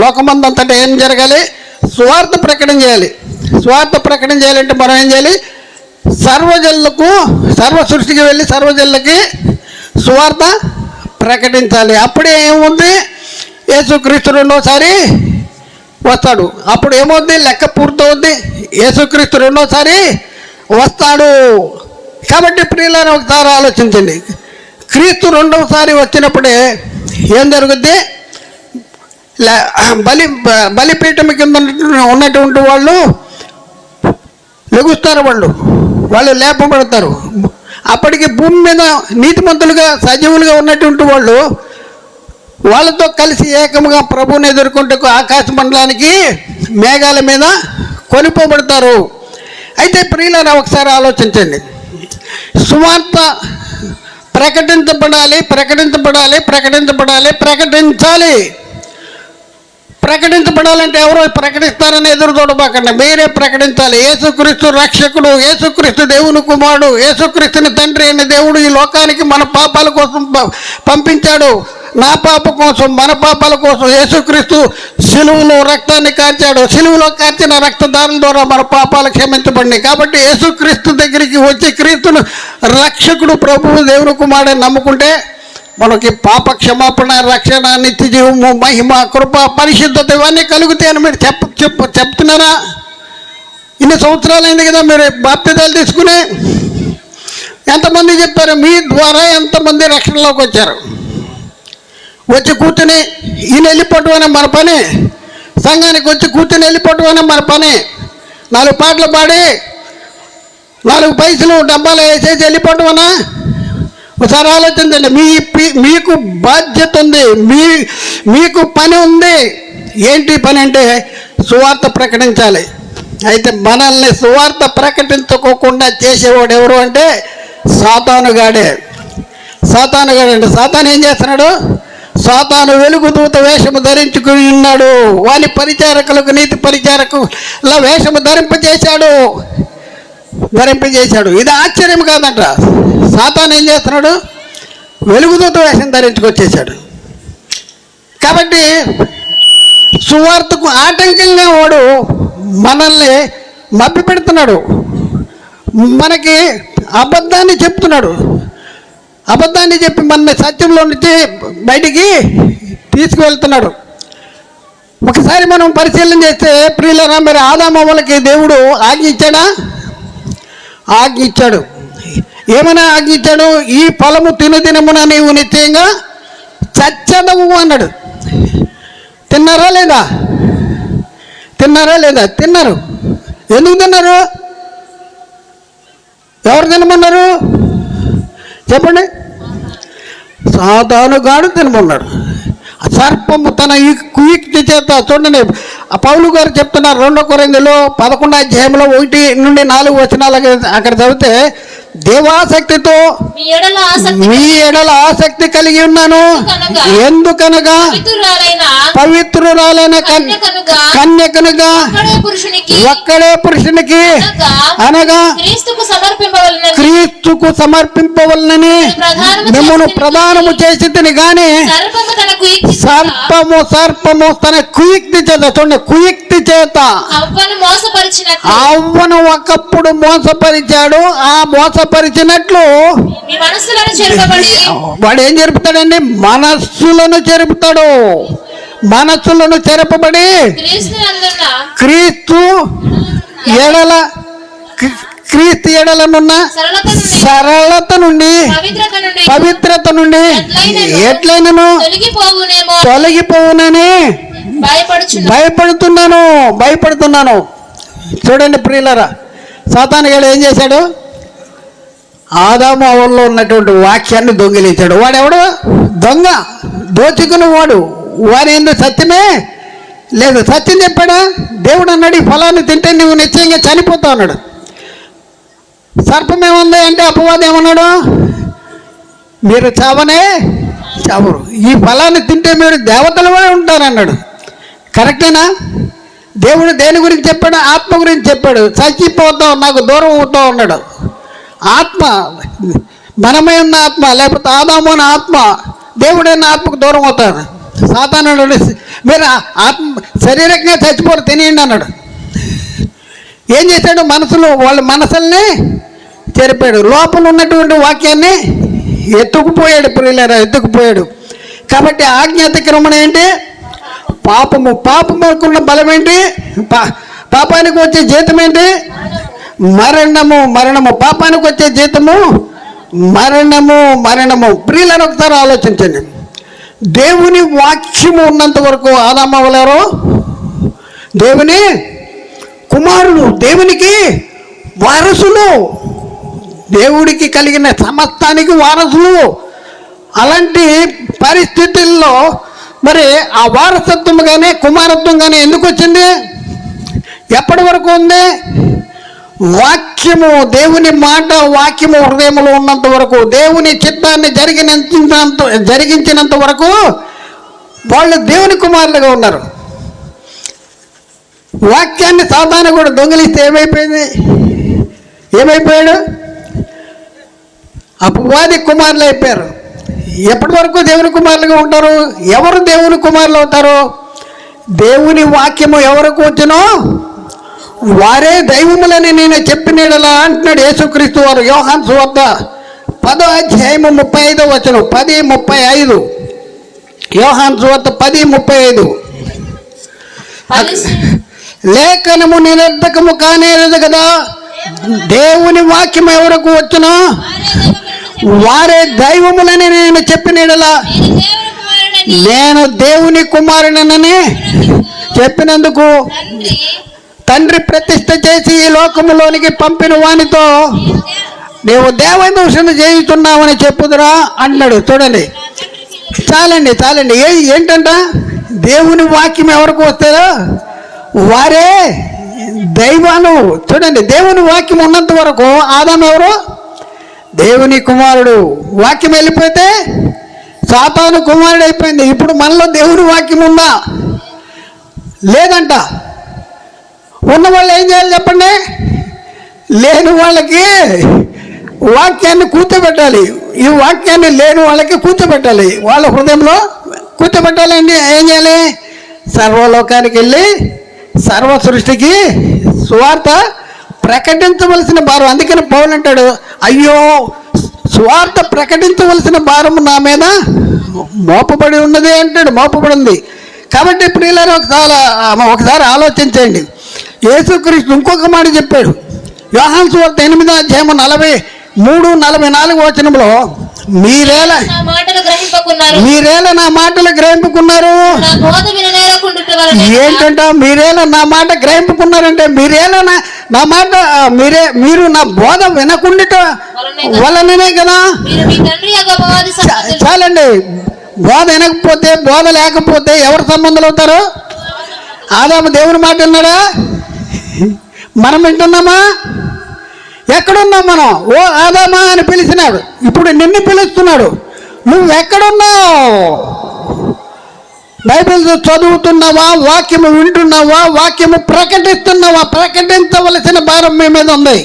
లోకమందంతటా ఏం జరగాలి? సువార్త ప్రకటన చేయాలి. సువార్త ప్రకటన చేయాలంటే మనం ఏం చేయాలి? సర్వజనులకు, సర్వ సృష్టికి వెళ్ళి సర్వజనులకి సువార్త ప్రకటించాలి. అప్పుడే ఏముంది? యేసుక్రీస్తు రెండోసారి వస్తాడు. అప్పుడు ఏమవుద్ది? లెక్క పూర్తవుద్ది. యేసుక్రీస్తు రెండోసారి వస్తాడు. కాబట్టి ప్రియులను ఒకసారి ఆలోచించండి. క్రీస్తు రెండవసారి వచ్చినప్పుడే ఏం జరుగుద్ది? బలిపీఠం కింద ఉన్నటువంటి వాళ్ళు లెగుస్తారు, వాళ్ళు లేపబడతారు. అప్పటికి భూమి మీద నీతిమంతులుగా సజీవులుగా ఉన్నటువంటి వాళ్ళతో కలిసి ఏకముగా ప్రభువుని ఎదుర్కొంటూ ఆకాశ మండలానికి మేఘాల మీద కొనిపోబడతారు. అయితే ప్రియులారా, ఒకసారి ఆలోచించండి. సువార్త ప్రకటించబడాలి, ప్రకటించబడాలంటే ఎవరో ప్రకటిస్తారని ఎదురు చూడబాకండి, మీరే ప్రకటించాలి. యేసుక్రీస్తు రక్షకుడు, యేసుక్రీస్తు దేవుని కుమారుడు, యేసుక్రీస్తుని తండ్రి అయిన దేవుడు ఈ లోకానికి మన పాపాల కోసం పంపించాడు. నా పాప కోసం, మన పాపాల కోసం యేసుక్రీస్తు సిలువలో రక్తాన్ని కార్చాడు. సిలువలో కార్చిన రక్తదారుల ద్వారా మన పాపాలు క్షమించబడినాయి. కాబట్టి యేసుక్రీస్తు దగ్గరికి వచ్చి క్రీస్తును రక్షకుడు, ప్రభువు, దేవుని కుమారుడని నమ్ముకుంటే మనకి పాప క్షమాపణ, రక్షణ, నిత్య జీవము, మహిమ, కృప, పరిశుద్ధత ఇవన్నీ కలుగుతాయని మీరు చెప్తున్నారా? ఇన్ని సంవత్సరాలైంది కదా మీరు బాప్తిదాలు తీసుకుని. ఎంతమంది చెప్పారు? మీ ద్వారా ఎంతమంది రక్షణలోకి వచ్చారు? వచ్చి కూర్చుని ఈయన వెళ్ళిపోవటం అనే మన పని, సంఘానికి వచ్చి కూర్చుని వెళ్ళిపోవటం అనే మన పని, 4 పాటలు పాడి 4 పైసలు డబ్బాలు వేసేసి వెళ్ళిపోవటం అనా? ఒకసారి ఆలోచించండి. మీకు బాధ్యత ఉంది, మీకు పని ఉంది. ఏంటి పని అంటే సువార్త ప్రకటించాలి. అయితే మనల్ని సువార్త ప్రకటించుకోకుండా చేసేవాడు ఎవరు అంటే సాతానుగాడే. అంటే సాతాను ఏం చేస్తున్నాడు? సాతాను వెలుగు దూత వేషము ధరించుకుని ఉన్నాడు. వాని పరిచారకులకు, నీతి పరిచారకుల వేషము ధరింపజేశాడు. ఇది ఆశ్చర్యం కాదంట. సాతాను ఏం చేస్తున్నాడు? వెలుగుదూత వేషం ధరించుకొచ్చేసాడు. కాబట్టి సువార్తకు ఆటంకంగా వాడు మనల్ని మభ్య పెడుతున్నాడు, మనకి అబద్ధాన్ని చెప్తున్నాడు. అబద్ధాన్ని చెప్పి మన సత్యంలో నుంచి బయటికి తీసుకువెళ్తున్నాడు. ఒకసారి మనం పరిశీలన చేస్తే ప్రియులరా, మరి ఆదామవ్వలకి దేవుడు ఆజ్ఞ ఇచ్చాడు. ఏమైనా ఆజ్ఞ ఇచ్చాడు? ఈ ఫలము తినదినమున నీవు నిశ్చయంగా చచ్చదవు అన్నాడు. తిన్నారా లేదా? తిన్నారు. ఎందుకు తిన్నారు? ఎవరు తినమన్నారు చెప్పండి? సాతానుగాడు తినమన్నాడు. సర్పము తన కుయుక్తి చేత, చూడండి పౌలు గారు చెప్తున్నారు 2 కొరింథీయులు 11వ అధ్యాయంలో 1 నుండి 4 వచనాలు అక్కడ చదివితే, దేవాసక్తితో మీ ఎడల ఆసక్తి కలిగి ఉన్నాను. ఎందుకనగా పవిత్రురాలైన కన్యకనుగా ఒక్కడే పురుషునికి అనగా క్రీస్తుకు సమర్పింపవలనని మిమ్మల్ని ప్రదానము చేసి తిని గాని సర్పము తన కుయుక్తి చేత, చూడండి, కుయుక్తి చేత అవ్వను ఒకప్పుడు మోసపరిచాడు. ఆ మోసపరిచినట్లు వాడు ఏం జరుపుతాడండి? మనస్సులను చెరపబడి క్రీస్తు ఎడలనున్న సరళత నుండి, పవిత్రత నుండి ఎట్లయినను తొలగిపోవునని భయపడుతున్నాను. చూడండి ప్రియులారా, సాతానుగాడు ఏం చేశాడు? ఆదాము అవ్వల్లో ఉన్నటువంటి వాక్యాన్ని దొంగిలించాడు. వాడెవడు? దొంగ, దోచుకుని వాడు ఎందుకు సత్యమే లేదు. సత్యం చెప్పాడా? దేవుడు అన్నాడు, ఈ ఫలాన్ని తింటే నువ్వు నిశ్చయంగా చనిపోతావు అన్నాడు. సర్పం ఏముంది అంటే అపవాదం ఏమన్నాడు, మీరు చావనే చావరు, ఈ ఫలాన్ని తింటే మీరు దేవతలుగా ఉంటారన్నాడు. కరెక్టేనా? దేవుడు దేని గురించి చెప్పాడు? ఆత్మ గురించి చెప్పాడు. చచ్చిపోతావు, నాకు దూరం అవుతావు అన్నాడు. ఆత్మ, మనమే ఉన్న ఆత్మ, లేకపోతే ఆదాము అన్న ఆత్మ, దేవుడైన ఆత్మకు దూరం అవుతాడు. సాతాను మీరు ఆత్మ శారీరకంగా చచ్చిపోరు, తినేయండి అన్నాడు. ఏం చేశాడు? వాళ్ళ మనసుల్ని చెరిపాడు. లోపల ఉన్నటువంటి వాక్యాన్ని ఎత్తుకుపోయాడు. ప్రియులారా, ఎత్తుకుపోయాడు. కాబట్టి ఆజ్ఞ అతిక్రమణ ఏంటి? పాపము. పాపముకున్న బలం ఏంటి? పాపానికి వచ్చే జీతం ఏంటి? మరణము. మరణము. పాపానికి వచ్చే జీతము మరణము. మరణము. ప్రియులారా, ఒకసారి ఆలోచించండి. దేవుని వాక్యము ఉన్నంత వరకు ఆదామవలారు దేవుని కుమారులు, దేవునికి వారసులు, దేవుడికి కలిగిన సమస్తానికి వారసులు. అలాంటి పరిస్థితుల్లో మరి ఆ వారసత్వం కానీ కుమారత్వం కానీ ఎందుకు వచ్చింది? ఎప్పటి వరకు ఉంది? వాక్యము, దేవుని మాట, వాక్యము హృదయంలో ఉన్నంత వరకు, దేవుని చిత్తాన్ని జరిగించినంత వరకు వాళ్ళు దేవుని కుమారులుగా ఉన్నారు. వాక్యాన్ని సాధారణ కూడా దొంగిలిస్తే ఏమైపోయాడు? అపవాది కుమారులు అయిపోయారు. ఎప్పటి వరకు దేవుని కుమారులుగా ఉంటారు? ఎవరు దేవుని కుమారులు అవుతారు? దేవుని వాక్యము ఎవరికి వచ్చినో వారే దైవములని నేను చెప్పినలా అంటున్నాడు యేసుక్రీస్తు వారు. యోహాను సువార్త 10వ అధ్యాయము 35వ వచనం, 10:35. యోహాను సువార్త 10:35. లేఖనము నిరర్ధకము కానేరదు కదా, దేవుని వాక్యం ఎవరికి వచ్చునో వారే దైవములని నేను చెప్పినలా నేను దేవుని కుమారునని చెప్పినందుకు తండ్రి ప్రతిష్ఠ చేసి ఈ లోకములోనికి పంపిన వానితో నీవు దేవదూషణ చేయుతున్నావని చెప్పుదురా అన్నాడు. చూడండి, చాలండి. ఏంటంట? దేవుని వాక్యం ఎవరికి వస్తారో వారే దైవాలు. చూడండి, దేవుని వాక్యం ఉన్నంత వరకు ఆదాము ఎవరు? దేవుని కుమారుడు. వాక్యం వెళ్ళిపోతే సాతాను కుమారుడు అయిపోయింది. ఇప్పుడు మనలో దేవుని వాక్యం ఉందా? లేదంట. ఉన్న వాళ్ళు ఏం చేయాలి చెప్పండి? లేని వాళ్ళకి వాక్యాన్ని కూర్చోబెట్టాలి. ఈ వాక్యాన్ని లేని వాళ్ళకి కూర్చోబెట్టాలి, వాళ్ళ హృదయంలో కూర్చోబెట్టాలండి. ఏం చేయాలి? సర్వలోకానికి వెళ్ళి సర్వ సృష్టికి సువార్త ప్రకటించవలసిన భారం. అందుకని పౌలు అంటాడు, అయ్యో సువార్త ప్రకటించవలసిన భారం నా మీద మోపబడి ఉన్నది అంటాడు. మోపబడింది. కాబట్టి ప్రియులారా, ఒకసారి ఆలోచించండి. యేసుక్రీస్తు ఇంకొక మాట చెప్పాడు. యోహాను సువార్త 8వ అధ్యాయం 43-44 వచనంలో మీరేలా నా మాటలు గ్రహింపుకున్నారు. ఏంటంట? మీరేలా నా మాట గ్రహింపుకున్నారంటే మీరు నా బోధ వినకుండిట వలననే కదా. చాలండి. బోధ వినకపోతే, బోధ లేకపోతే ఎవరు సంబంధాలు అవుతారు? ఆదాము దేవుని మాట విన్నాడా? మనం వింటున్నామా? ఎక్కడున్నాం మనం? ఓ ఆదామా అని పిలిచినాడు. ఇప్పుడు నిన్ను పిలుస్తున్నాడు. నువ్వు ఎక్కడున్నావు? బైబిల్ చదువుతున్నావా? వాక్యము వింటున్నావా? వాక్యము ప్రకటిస్తున్నావా? ప్రకటించవలసిన భారం మీ మీద ఉంది.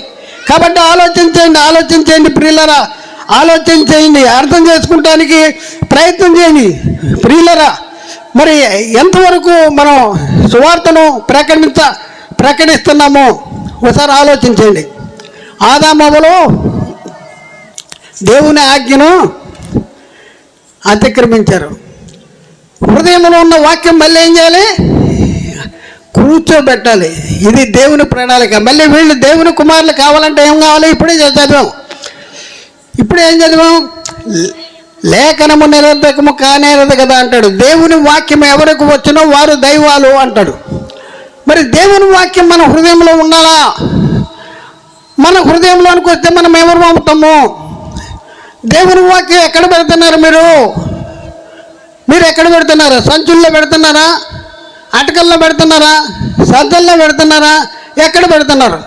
కాబట్టి ఆలోచించండి ప్రియులరా, ఆలోచించండి. అర్థం చేసుకుంటానికి ప్రయత్నం చేయండి ప్రియులరా. మరి ఎంతవరకు మనం సువార్తను ప్రకటిస్తున్నామో ఒకసారి ఆలోచించండి. ఆదామవ్వలు దేవుని ఆజ్ఞను అతిక్రమించారు. హృదయంలో ఉన్న వాక్యం మళ్ళీ ఏం చేయాలి? కూర్చోబెట్టాలి. ఇది దేవుని ప్రణాళిక. మళ్ళీ వీళ్ళు దేవుని కుమారులు కావాలంటే ఏం కావాలి? ఇప్పుడే ఏం చదివాం? లేఖనము నిరర్ధకము కానేరదు కదా అంటాడు. దేవుని వాక్యం ఎవరికి వచ్చినో వారు దైవాలు అంటాడు. మరి దేవుని వాక్యం మన హృదయంలో ఉండాలా? మన హృదయంలోనికి వస్తే మనం ఎవరు అవుతాము? దేవుని వాక్యం ఎక్కడ పెడుతున్నారు? మీరు ఎక్కడ పెడుతున్నారు? సంచుల్లో పెడుతున్నారా? అటకల్లో పెడుతున్నారా? సద్దల్లో పెడుతున్నారా? ఎక్కడ పెడుతున్నారు?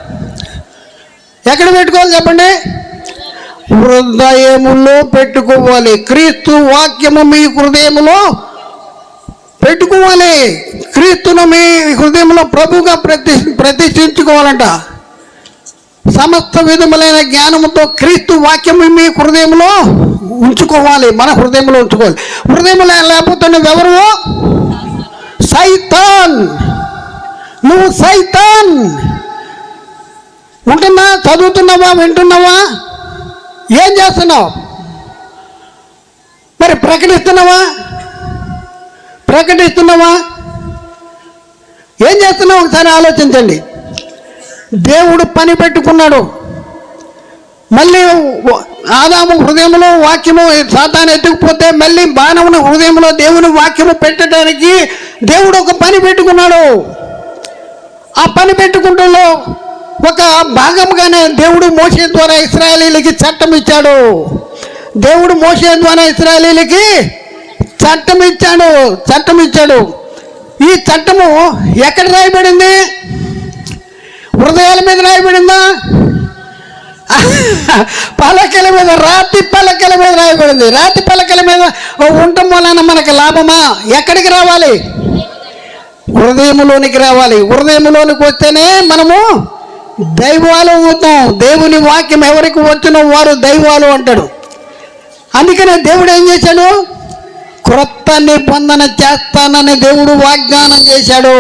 ఎక్కడ పెట్టుకోవాలి చెప్పండి? హృదయములో పెట్టుకోవాలి. క్రీస్తు వాక్యము మీ హృదయములో పెట్టుకోవాలి. క్రీస్తును మీ హృదయంలో ప్రభువుగా ప్రతిష్ఠించుకోవాలంట. సమస్త విధములైన జ్ఞానముతో క్రీస్తు వాక్యము మీ హృదయంలో ఉంచుకోవాలి. మన హృదయంలో ఉంచుకోవాలి. హృదయంలో లేకపోతే నువ్వెవరు? సైతాన్. నువ్వు సైతాన్. ఉంటున్నా, చదువుతున్నావా, వింటున్నావా, ఏం చేస్తున్నావు? మరి ప్రకటిస్తున్నావా? ఏం చేస్తున్నావు? ఒకసారి ఆలోచించండి. దేవుడు పని పెట్టుకున్నాడు. మళ్ళీ ఆదాము హృదయంలో వాక్యము సాతాను ఎత్తుకుపోతే మళ్ళీ మానవుని హృదయంలో దేవుని వాక్యము పెట్టడానికి దేవుడు ఒక పని పెట్టుకున్నాడు. ఆ పని పెట్టుకుంటూ ఒక భాగంగానే దేవుడు మోషే ద్వారా ఇశ్రాయేలీలకి చట్టం ఇచ్చాడు. దేవుడు మోషే ద్వారా ఇశ్రాయేలీలకి చట్టం ఇచ్చాడు. ఈ చట్టము ఎక్కడ రాయబడింది? హృదయాల మీద రాయబడిందా? పలకల మీద, రాతి పలకల మీద రాయబడింది. రాతి పలకల మీద ఉండటం వలన మనకు లాభమా? ఎక్కడికి రావాలి? హృదయంలోనికి రావాలి. హృదయంలోనికి వస్తేనే మనము దైవాలు అవుతాం. దేవుని వాక్యం ఎవరికి వచ్చినో వారు దైవాలు అంటాడు. అందుకనే దేవుడు ఏం చేశాడు? క్రొత్త నిబంధన చేస్తానని దేవుడు వాగ్దానం చేశాడు.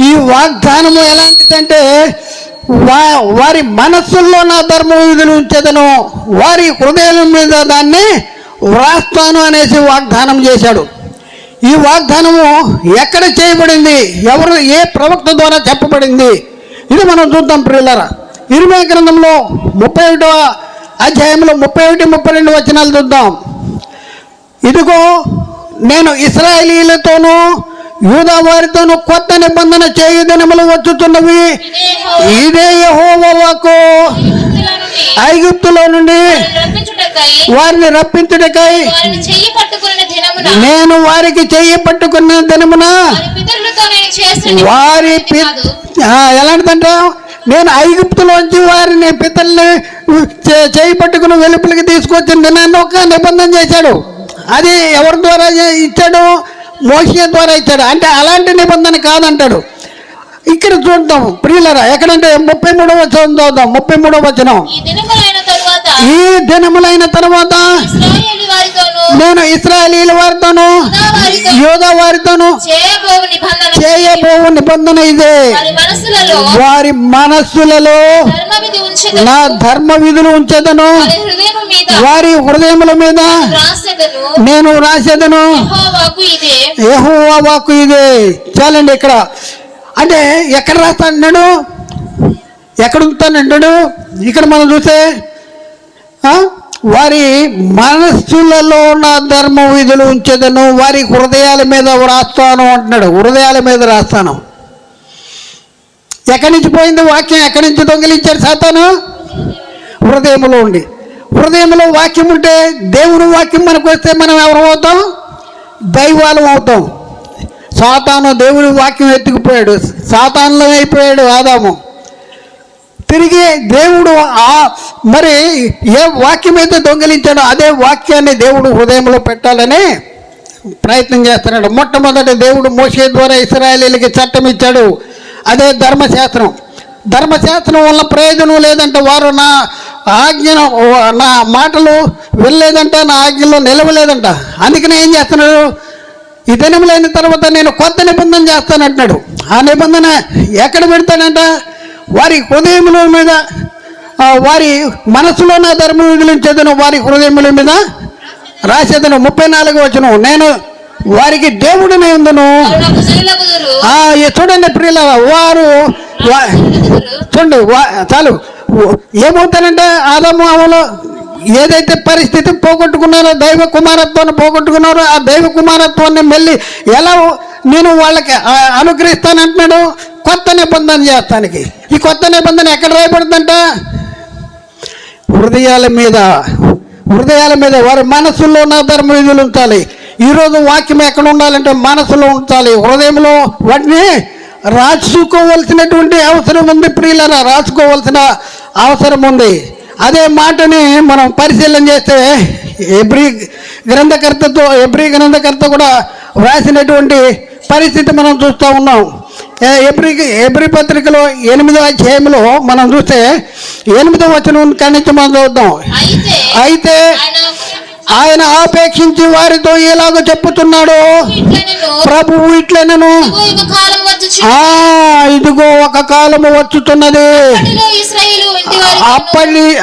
ఈ వాగ్దానము ఎలాంటిదంటే, వారి మనస్సుల్లో నా ధర్మ విధులు ఉంచేదను, వారి హృదయాల మీద దాన్ని వ్రాస్తాను అనేసి వాగ్దానం చేశాడు. ఈ వాగ్దానము ఎక్కడ చేయబడింది? ఎవరు, ఏ ప్రవక్త ద్వారా చెప్పబడింది? ఇది మనం చూద్దాం ప్రియులారా. ఇర్మీయా గ్రంథంలో 31వ అధ్యాయంలో 31, 32 వచనాలు చూద్దాం. ఇదిగో నేను ఇశ్రాయేలీయులతోనూ యూదా వారితోనూ కొత్త నిబంధన చేయు దినములు వచ్చుతున్నవి. ఇదే యెహోవా వాక్కు. ఐగుప్తులో నుండి వారిని రప్పించుటకై నేను వారికి చెయ్యి పట్టుకున్న దినమున వారి ఎలాంటిదంటే, నేను ఐగుప్తులోంచి వారిని పితల్ని చేయి పట్టుకుని వెలుపలికి తీసుకొచ్చిన దినాన్ని ఒక నిబంధన చేశాడు. అది ఎవరి ద్వారా ఇచ్చాడు? మోషే ద్వారా ఇచ్చాడు. అంటే అలాంటి నిబంధన కాదంటాడు. ఇక్కడ చూద్దాం ప్రియులరా, ఎక్కడంటే 33వ వచనం చూద్దాం. 33వ వచనం, ఈ దినములైన తర్వాత నేను ఇశ్రాయేలీయుల వారితోను యూదా వారితోను చేయబోవు నిబంధన ఇదే. వారి మనస్సులలో నా ధర్మ విధులు ఉంచేదను, వారి హృదయముల మీద నేను రాసేదను. యెహోవా వాక్కు ఇదే. చాలండి. ఇక్కడ అంటే ఎక్కడ రాస్తాడు? ఎక్కడ ఉంటానంటాడు? ఇక్కడ మనం చూస్తే వారి మనస్సులలో నా ధర్మ విధులు ఉంచేదను, వారి హృదయాల మీద రాస్తాను అంటున్నాడు. హృదయాల మీద రాస్తాను. ఎక్కడి నుంచి పోయింది వాక్యం? ఎక్కడి నుంచి దొంగిలించాడు సాతాను? హృదయంలో ఉండి. హృదయంలో వాక్యం ఉంటే, దేవుని వాక్యం మనకు వస్తే మనం ఎవరు అవుతాం? దైవాలం అవుతాం. సాతాను దేవుని వాక్యం ఎత్తుకుపోయాడు. సాతానులో అయిపోయాడు ఆదాము. తిరిగి దేవుడు మరి ఏ వాక్యం అయితే దొంగిలించాడో అదే వాక్యాన్ని దేవుడు హృదయంలో పెట్టాలని ప్రయత్నం చేస్తున్నాడు. మొట్టమొదటి దేవుడు మోషే ద్వారా ఇశ్రాయేలీయులకి చట్టం ఇచ్చాడు. అదే ధర్మశాస్త్రం. ధర్మశాస్త్రం వల్ల ప్రయోజనం లేదంటే, వారు నా ఆజ్ఞను, నా మాటలు వెళ్ళలేదంట, నా ఆజ్ఞలో నిలవలేదంట. అందుకనే ఏం చేస్తున్నాడు? ఈ దినములైన తర్వాత నేను కొత్త నిబంధన చేస్తానంటున్నాడు. ఆ నిబంధన ఎక్కడ పెడతాడంట? వారి హృదయముల మీద, వారి మనసులో నా ధర్మ విధులించేదను, వారి హృదయముల మీద రాసేదను. 34వ వచనం, నేను వారికి దేవుడిని ఉందను. చూడండి ప్రియుల, వారు చూడండి చాలు. ఏమవుతానంటే, ఆదాము అవ్వలు ఏదైతే పరిస్థితి పోగొట్టుకున్నారో, దైవ కుమారత్వాన్ని పోగొట్టుకున్నారో, ఆ దైవ కుమారత్వాన్ని మళ్ళీ ఎలా నేను వాళ్ళకి అనుగ్రహిస్తానంటున్నాడు? కొత్త నిబంధన చేస్తానికి. ఈ కొత్త నిబంధన ఎక్కడ రాయబడుతుందంట? హృదయాల మీద. హృదయాల మీద, వారి మనసులో నా ధర్మ విధులు ఉంచాలి. ఈరోజు వాక్యం ఎక్కడ ఉండాలంటే మనసులో ఉంచాలి, హృదయంలో. వాటిని రాసుకోవలసినటువంటి అవసరం ఉంది ప్రియులరా. రాసుకోవలసిన అవసరం ఉంది. అదే మాటని మనం పరిశీలన చేస్తే ఎబ్రీ గ్రంథకర్త కూడా వ్రాసినటువంటి పరిస్థితి మనం చూస్తూ ఉన్నాం. ఎబ్రీ పత్రికలో 8వ అధ్యాయంలో మనం చూస్తే 8వ వచనం కానించి మనం చూద్దాం. అయితే ఆయన ఆపేక్షించి వారితో ఎలాగో చెప్పుతున్నాడు, ప్రభువు ఇట్లనను, ఇదిగో ఒక కాలము వచ్చుతున్నది,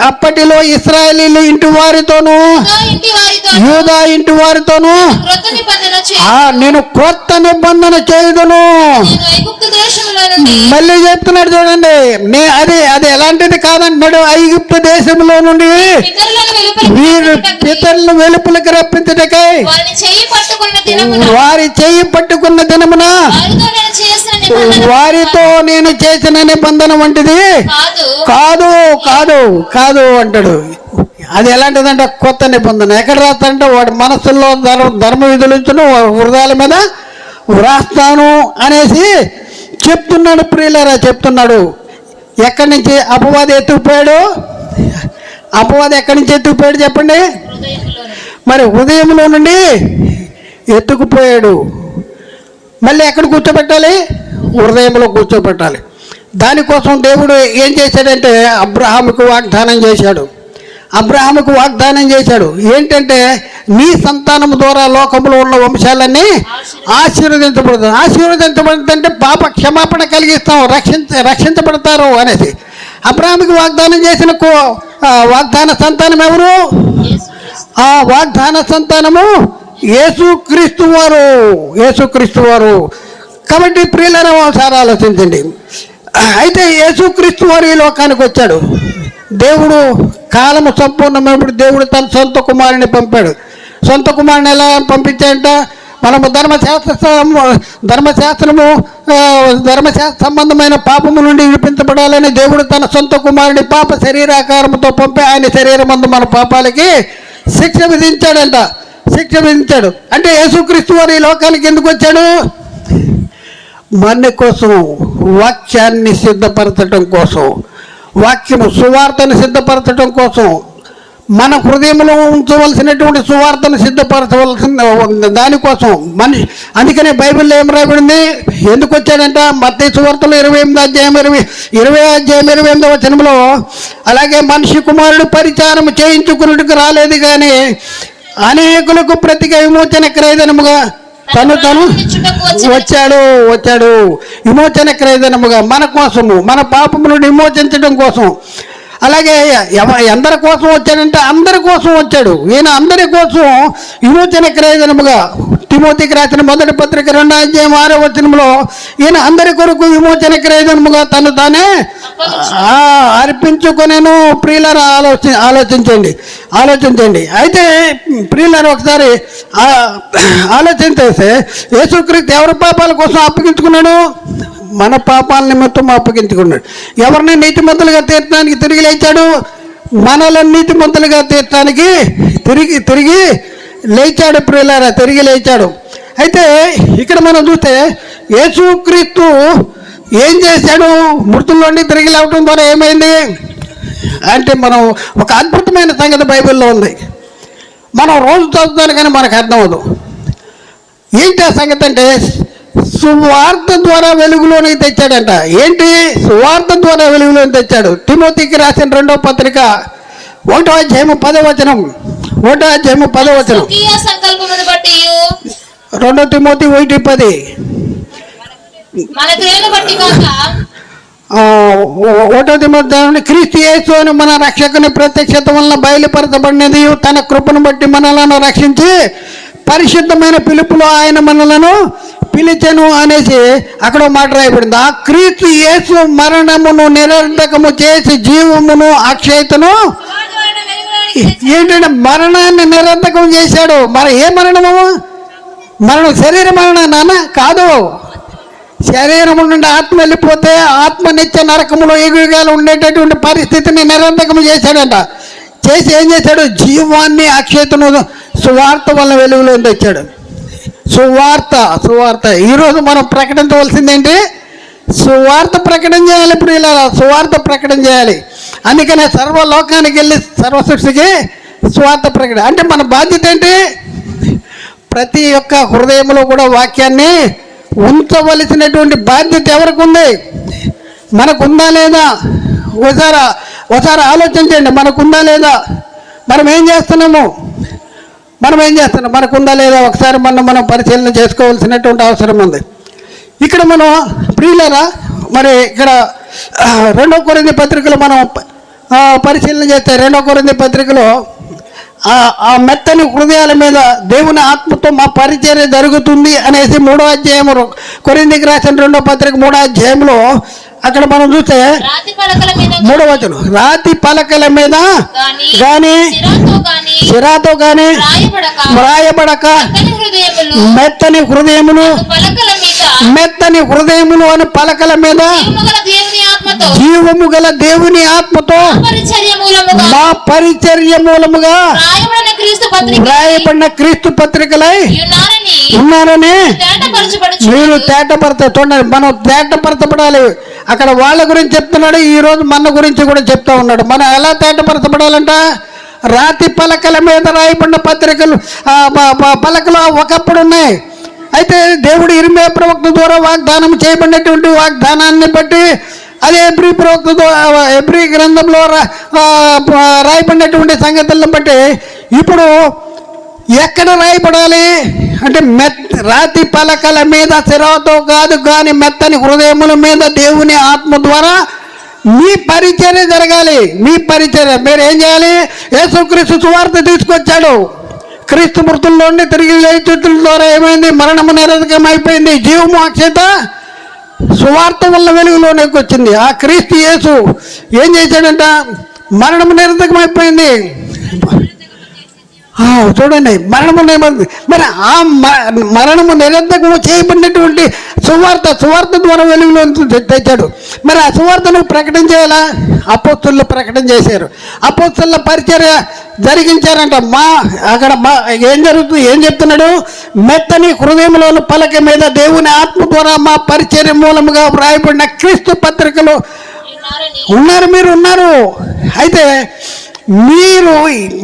అప్పటిలో ఇశ్రాయేలీయుల ఇంటి వారితోనూ యూదా ఇంటి వారితోనూ నేను క్రొత్త నిబంధన చేయుదును. మళ్ళీ చెప్తున్నాడు చూడండి, అది ఎలాంటిది కాదంటున్నాడు. ఐగుప్తు దేశంలో నుండి వీరు పితరులను వెలుపులకు రప్పించుటకై వారి చెయ్యి పట్టుకున్న దినమున వారితో నేను చేసిన నిబంధన వంటిది కాదు కాదు కాదు అంటాడు. అది ఎలాంటిదంటే కొత్త నిబంధన. ఎక్కడ రాస్తాడంటే వాడి మనస్సుల్లో ధర్మ విధులను హృదయాల మీద వ్రాస్తాను అనేసి చెప్తున్నాడు. ప్రియులారా చెప్తున్నాడు. ఎక్కడి నుంచి అపవాది ఎత్తుకుపోయాడు? అపవాది ఎక్కడి నుంచి ఎత్తుకుపోయాడు చెప్పండి? మరి ఉదయంలో నుండి ఎత్తుకుపోయాడు. మళ్ళీ ఎక్కడ కూర్చోబెట్టాలి? హృదయంలో కూర్చోబెట్టాలి. దానికోసం దేవుడు ఏం చేశాడంటే అబ్రహాముకు వాగ్దానం చేశాడు. ఏంటంటే నీ సంతానం ద్వారా లోకంలో ఉన్న వంశాలన్నీ ఆశీర్వదించబడుతుందంటే పాప క్షమాపణ కలిగిస్తాం, రక్షించబడతారు అనేసి అబ్రహాముకి వాగ్దానం చేసిన వాగ్దాన సంతానం ఎవరు? ఆ వాగ్దాన సంతానము యేసుక్రీస్తు వారు. కాబట్టి ప్రియులారా ఒకసారి ఆలోచించండి. అయితే యేసుక్రీస్తు వారు ఈ లోకానికి వచ్చాడు. దేవుడు కాలము సంపూర్ణమైనప్పుడు దేవుడు తన సొంత కుమారుని పంపాడు. సొంత కుమారుని ఎలా పంపించాడంట? మనము ధర్మశాస్త్ర సంబంధమైన పాపము నుండి విడిపించబడాలని దేవుడు తన సొంత కుమారుని పాప శరీరాకారంతో పంపి ఆయన శరీరమందు మన పాపాలకి శిక్ష విధించాడు. అంటే యేసుక్రీస్తు వారు ఈ లోకానికి ఎందుకు వచ్చాడు? మన కోసం, వాక్యాన్ని సిద్ధపరచడం కోసం, సువార్తను సిద్ధపరచడం కోసం, మన హృదయంలో ఉంచవలసినటువంటి సువార్తను సిద్ధపరచవలసిన దానికోసం అందుకనే బైబిల్లో ఏం రాయబడింది? ఎందుకు వచ్చాడంట? మత్తయి సువార్తలో 28వ వచనంలో అలాగే మనిషి కుమారుడు పరిచారం చేయించుకున్నట్టుకు రాలేదు కానీ అనేకులకు ప్రతిగా విమోచన క్రయధనముగా తను వచ్చాడు. విమోచన క్రయధనముగా మన కోసము, మన పాపము నుండి విమోచించడం కోసం. అలాగే ఎందరి కోసం వచ్చాడంటే అందరి కోసం వచ్చాడు. ఈయన అందరి కోసం విమోచన క్రయధనముగా తిమోతికి రాసిన 1వ పత్రిక 2వ అధ్యాయం 6వ వచనంలో ఈయన అందరి కొరకు విమోచన క్రయధనముగా తను తానే అర్పించుకొనేను. ప్రియులారా ఆలోచించండి. అయితే ప్రియులారా ఒకసారి ఆలోచించేస్తే యేసుక్రీస్తు ఎవరి పాపాల కోసం అప్పగించుకున్నాడు? మన పాపాల నిమిత్తం అప్పగించుకున్నాడు. ఎవరిని నీతిమంతులుగా తీర్చడానికి తిరిగి లేచాడు? మనలను నీతిమంతులుగా తీర్చడానికి తిరిగి లేచాడు. ప్రియులారా తిరిగి లేచాడు. అయితే ఇక్కడ మనం చూస్తే యేసుక్రీస్తు ఏం చేశాడు? మృతుల్లోండి తిరిగి లేవటం ద్వారా ఏమైంది అంటే మనం ఒక అద్భుతమైన సంగతి బైబిల్లో ఉంది. మనం రోజు చదువుతాను కానీ మనకు అర్థం అవ్వదు. ఏంటి ఆ సంగతి అంటే సువార్త ద్వారా వెలుగులోనికి తెచ్చాడంట. ఏంటి? సువార్త ద్వారా వెలుగులోకి తెచ్చాడు. తిమోతికి రాసిన 2వ పత్రిక 1వ అధ్యాయము 10వ వచనం. 2 తిమోతి 1:10. 1వ తిమోతి క్రీస్తు యేసు అని మన రక్షకుని ప్రత్యక్షత వలన బయలుపరచబడినది తన కృపను బట్టి మనలను రక్షించి పరిశుద్ధమైన పిలుపులో ఆయన మనలను పిలిచెను అనేసి అక్కడ మాట రాయబడింది. ఆ క్రీస్తు యేసు మరణమును నిరర్ధకము చేసి జీవమును అక్షయతను ఏంటంటే మరణాన్ని నిరర్ధకం చేశాడు. మరి ఏ మరణము? శరీర మరణం నాన్న కాదు. శరీరము నుండి ఆత్మ వెళ్ళిపోతే ఆత్మ నిత్య నరకములో యుగాలు ఉండేటటువంటి పరిస్థితిని నిరర్ధకం చేశాడంట. చేసి ఏం చేశాడు? జీవాన్ని అక్షయతను సువార్త వల్ల వెలుగులో తెచ్చాడు. సువార్త ఈరోజు మనం ప్రకటించవలసింది ఏంటి? సువార్త ప్రకటన చేయాలి. ఇప్పుడు ఇలా సువార్త ప్రకటన చేయాలి. అందుకనే సర్వలోకానికి వెళ్ళి సర్వసృష్టికి సువార్త ప్రకటన. అంటే మన బాధ్యత ఏంటి? ప్రతి ఒక్క హృదయంలో కూడా వాక్యాన్ని ఉంచవలసినటువంటి బాధ్యత ఎవరికి ఉంది? మనకుందా లేదా? ఒకసారి ఆలోచించండి, మనకుందా లేదా? మనం ఏం చేస్తున్నాం? మనకుందా లేదా? ఒకసారి మనం పరిశీలన చేసుకోవాల్సినటువంటి అవసరం ఉంది. ఇక్కడ మనం ప్రియులారా, మరి ఇక్కడ 2 కొరింథీ పత్రికలో మనం పరిశీలన చేస్తే 2 కొరింథీ పత్రికలో ఆ మెత్తని హృదయాల మీద దేవుని ఆత్మతో మా పరిచర్య జరుగుతుంది అనేసి 3వ అధ్యాయం కొరింథీకి రాసిన 2వ పత్రిక 3వ అధ్యాయంలో అక్కడ మనం చూస్తే 3వ వచనం, రాతి పలకల మీద గాని శిరాతో గాని వ్రాయబడక మెత్తని హృదయములు అని పలకల మీద జీవము గల దేవుని ఆత్మతో మా పరిచర్య మూలముగా వ్రాయబడిన క్రీస్తు పత్రికలై ఉన్నారని మీరు చూడండి, మనం తేటపరచబడాలి. అక్కడ వాళ్ళ గురించి చెప్తున్నాడు, ఈరోజు మన గురించి కూడా చెప్తా ఉన్నాడు. మనం ఎలా తేటపరచబడాలంట? రాతి పలకల మీద రాయబడిన పలకలు ఒకప్పుడు ఉన్నాయి. అయితే దేవుడు ఇర్మియా ప్రవక్త ద్వారా వాగ్దానం చేయబడినటువంటి వాగ్దానాన్ని బట్టి, అదే ఎబ్రీ గ్రంథంలో రాయబడినటువంటి సంగతులను బట్టి ఇప్పుడు ఎక్కడ రాయబడాలి అంటే రాతి పలకల మీద శిరాతో కాదు కానీ మెత్తని హృదయముల మీద దేవుని ఆత్మ ద్వారా మీ పరిచర్య జరగాలి. మీ పరిచర్య మీరు ఏం చేయాలి? యేసుక్రీస్తు సువార్త తీసుకొచ్చాడు. క్రీస్తు మృతుల్లోని తిరిగి లేచుతుల ద్వారా ఏమైంది? మరణము నిరర్ధకం అయిపోయింది. జీవము అక్షత సువార్త వల్ల వెలుగులోనికి వచ్చింది. ఆ క్రీస్తు యేసు ఏం చేశాడంట? మరణము నిరర్ధకం అయిపోయింది. చూడండి, మరి ఆ మరణము నిరర్ధకము చేయబడినటువంటి సువార్త ద్వారా వెలుగులో తెచ్చాడు. మరి ఆ సువార్తను ప్రకటన చేయాలా? అపోస్తలులు ప్రకటన చేశారు. అపోస్తలుల పరిచర్య జరిగించారంట. అక్కడ ఏం జరుగుతుంది? ఏం చెప్తున్నాడు? మెత్తని హృదయంలోని పలక మీద దేవుని ఆత్మ ద్వారా మా పరిచర్య మూలముగా వ్రాయబడిన క్రీస్తు పత్రికలు మీరు ఉన్నారు. అయితే మీరు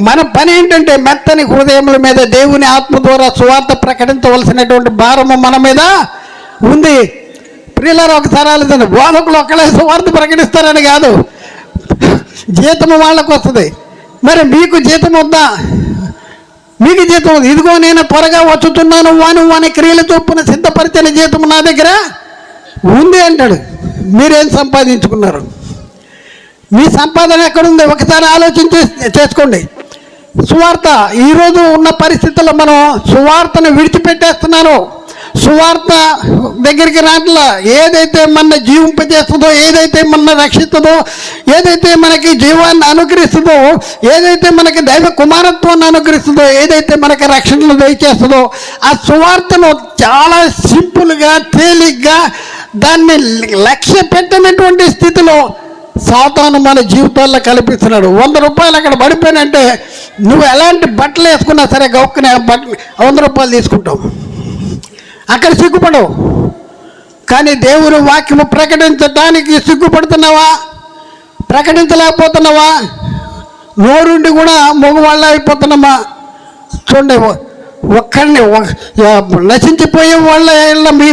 మన పని ఏంటంటే మెత్తని హృదయముల మీద దేవుని ఆత్మ ద్వారా సువార్త ప్రకటించవలసినటువంటి భారము మన మీద ఉంది. ప్రియులారా, ఒకసారి ఆలోచన. బోధకులు ఒక్కలే సువార్త ప్రకటిస్తారని కాదు, జీతము వాళ్ళకు వస్తుంది. మరి మీకు జీతం వద్దా? మీకు జీతం ఉంది. ఇదిగో నేను త్వరగా వచ్చుతున్నాను, వాని క్రియల చొప్పున సిద్ధపరిచిన జీతము నా దగ్గర ఉంది అంటాడు. మీరేం సంపాదించుకున్నారు? మీ సంపాదన ఎక్కడుంది? ఒకసారి ఆలోచించి చేసుకోండి. సువార్త ఈరోజు ఉన్న పరిస్థితుల్లో మనం సువార్తను విడిచిపెట్టేస్తున్నాను. సువార్త దగ్గరికి రాట్లా. ఏదైతే మన జీవింపజేస్తుందో, ఏదైతే మన రక్షిస్తుందో, ఏదైతే మనకి జీవాన్ని అనుగ్రహిస్తుందో, ఏదైతే మనకి దైవ కుమారత్వాన్ని అనుగ్రహిస్తుందో, ఏదైతే మనకి రక్షణలు దయచేస్తుందో, ఆ సువార్తను చాలా సింపుల్గా తేలిగ్గా దాన్ని లక్ష్య పెట్టినటువంటి స్థితిలో సాతాను మన జీవితాల్లో కల్పిస్తున్నాడు. 100 రూపాయలు అక్కడ పడిపోయినంటే నువ్వు ఎలాంటి బట్టలు వేసుకున్నా సరే గొక్కనే 100 రూపాయలు తీసుకుంటావు. అక్కడ సిగ్గుపడవు. కానీ దేవుని వాక్యము ప్రకటించడానికి సిగ్గుపడుతున్నావా? ప్రకటించలేకపోతున్నావా? నోరుండి కూడా మగవాళ్ళ అయిపోతున్నామా? చూడండి, ఒక్కడిని నశించిపోయే వాళ్ళ మీ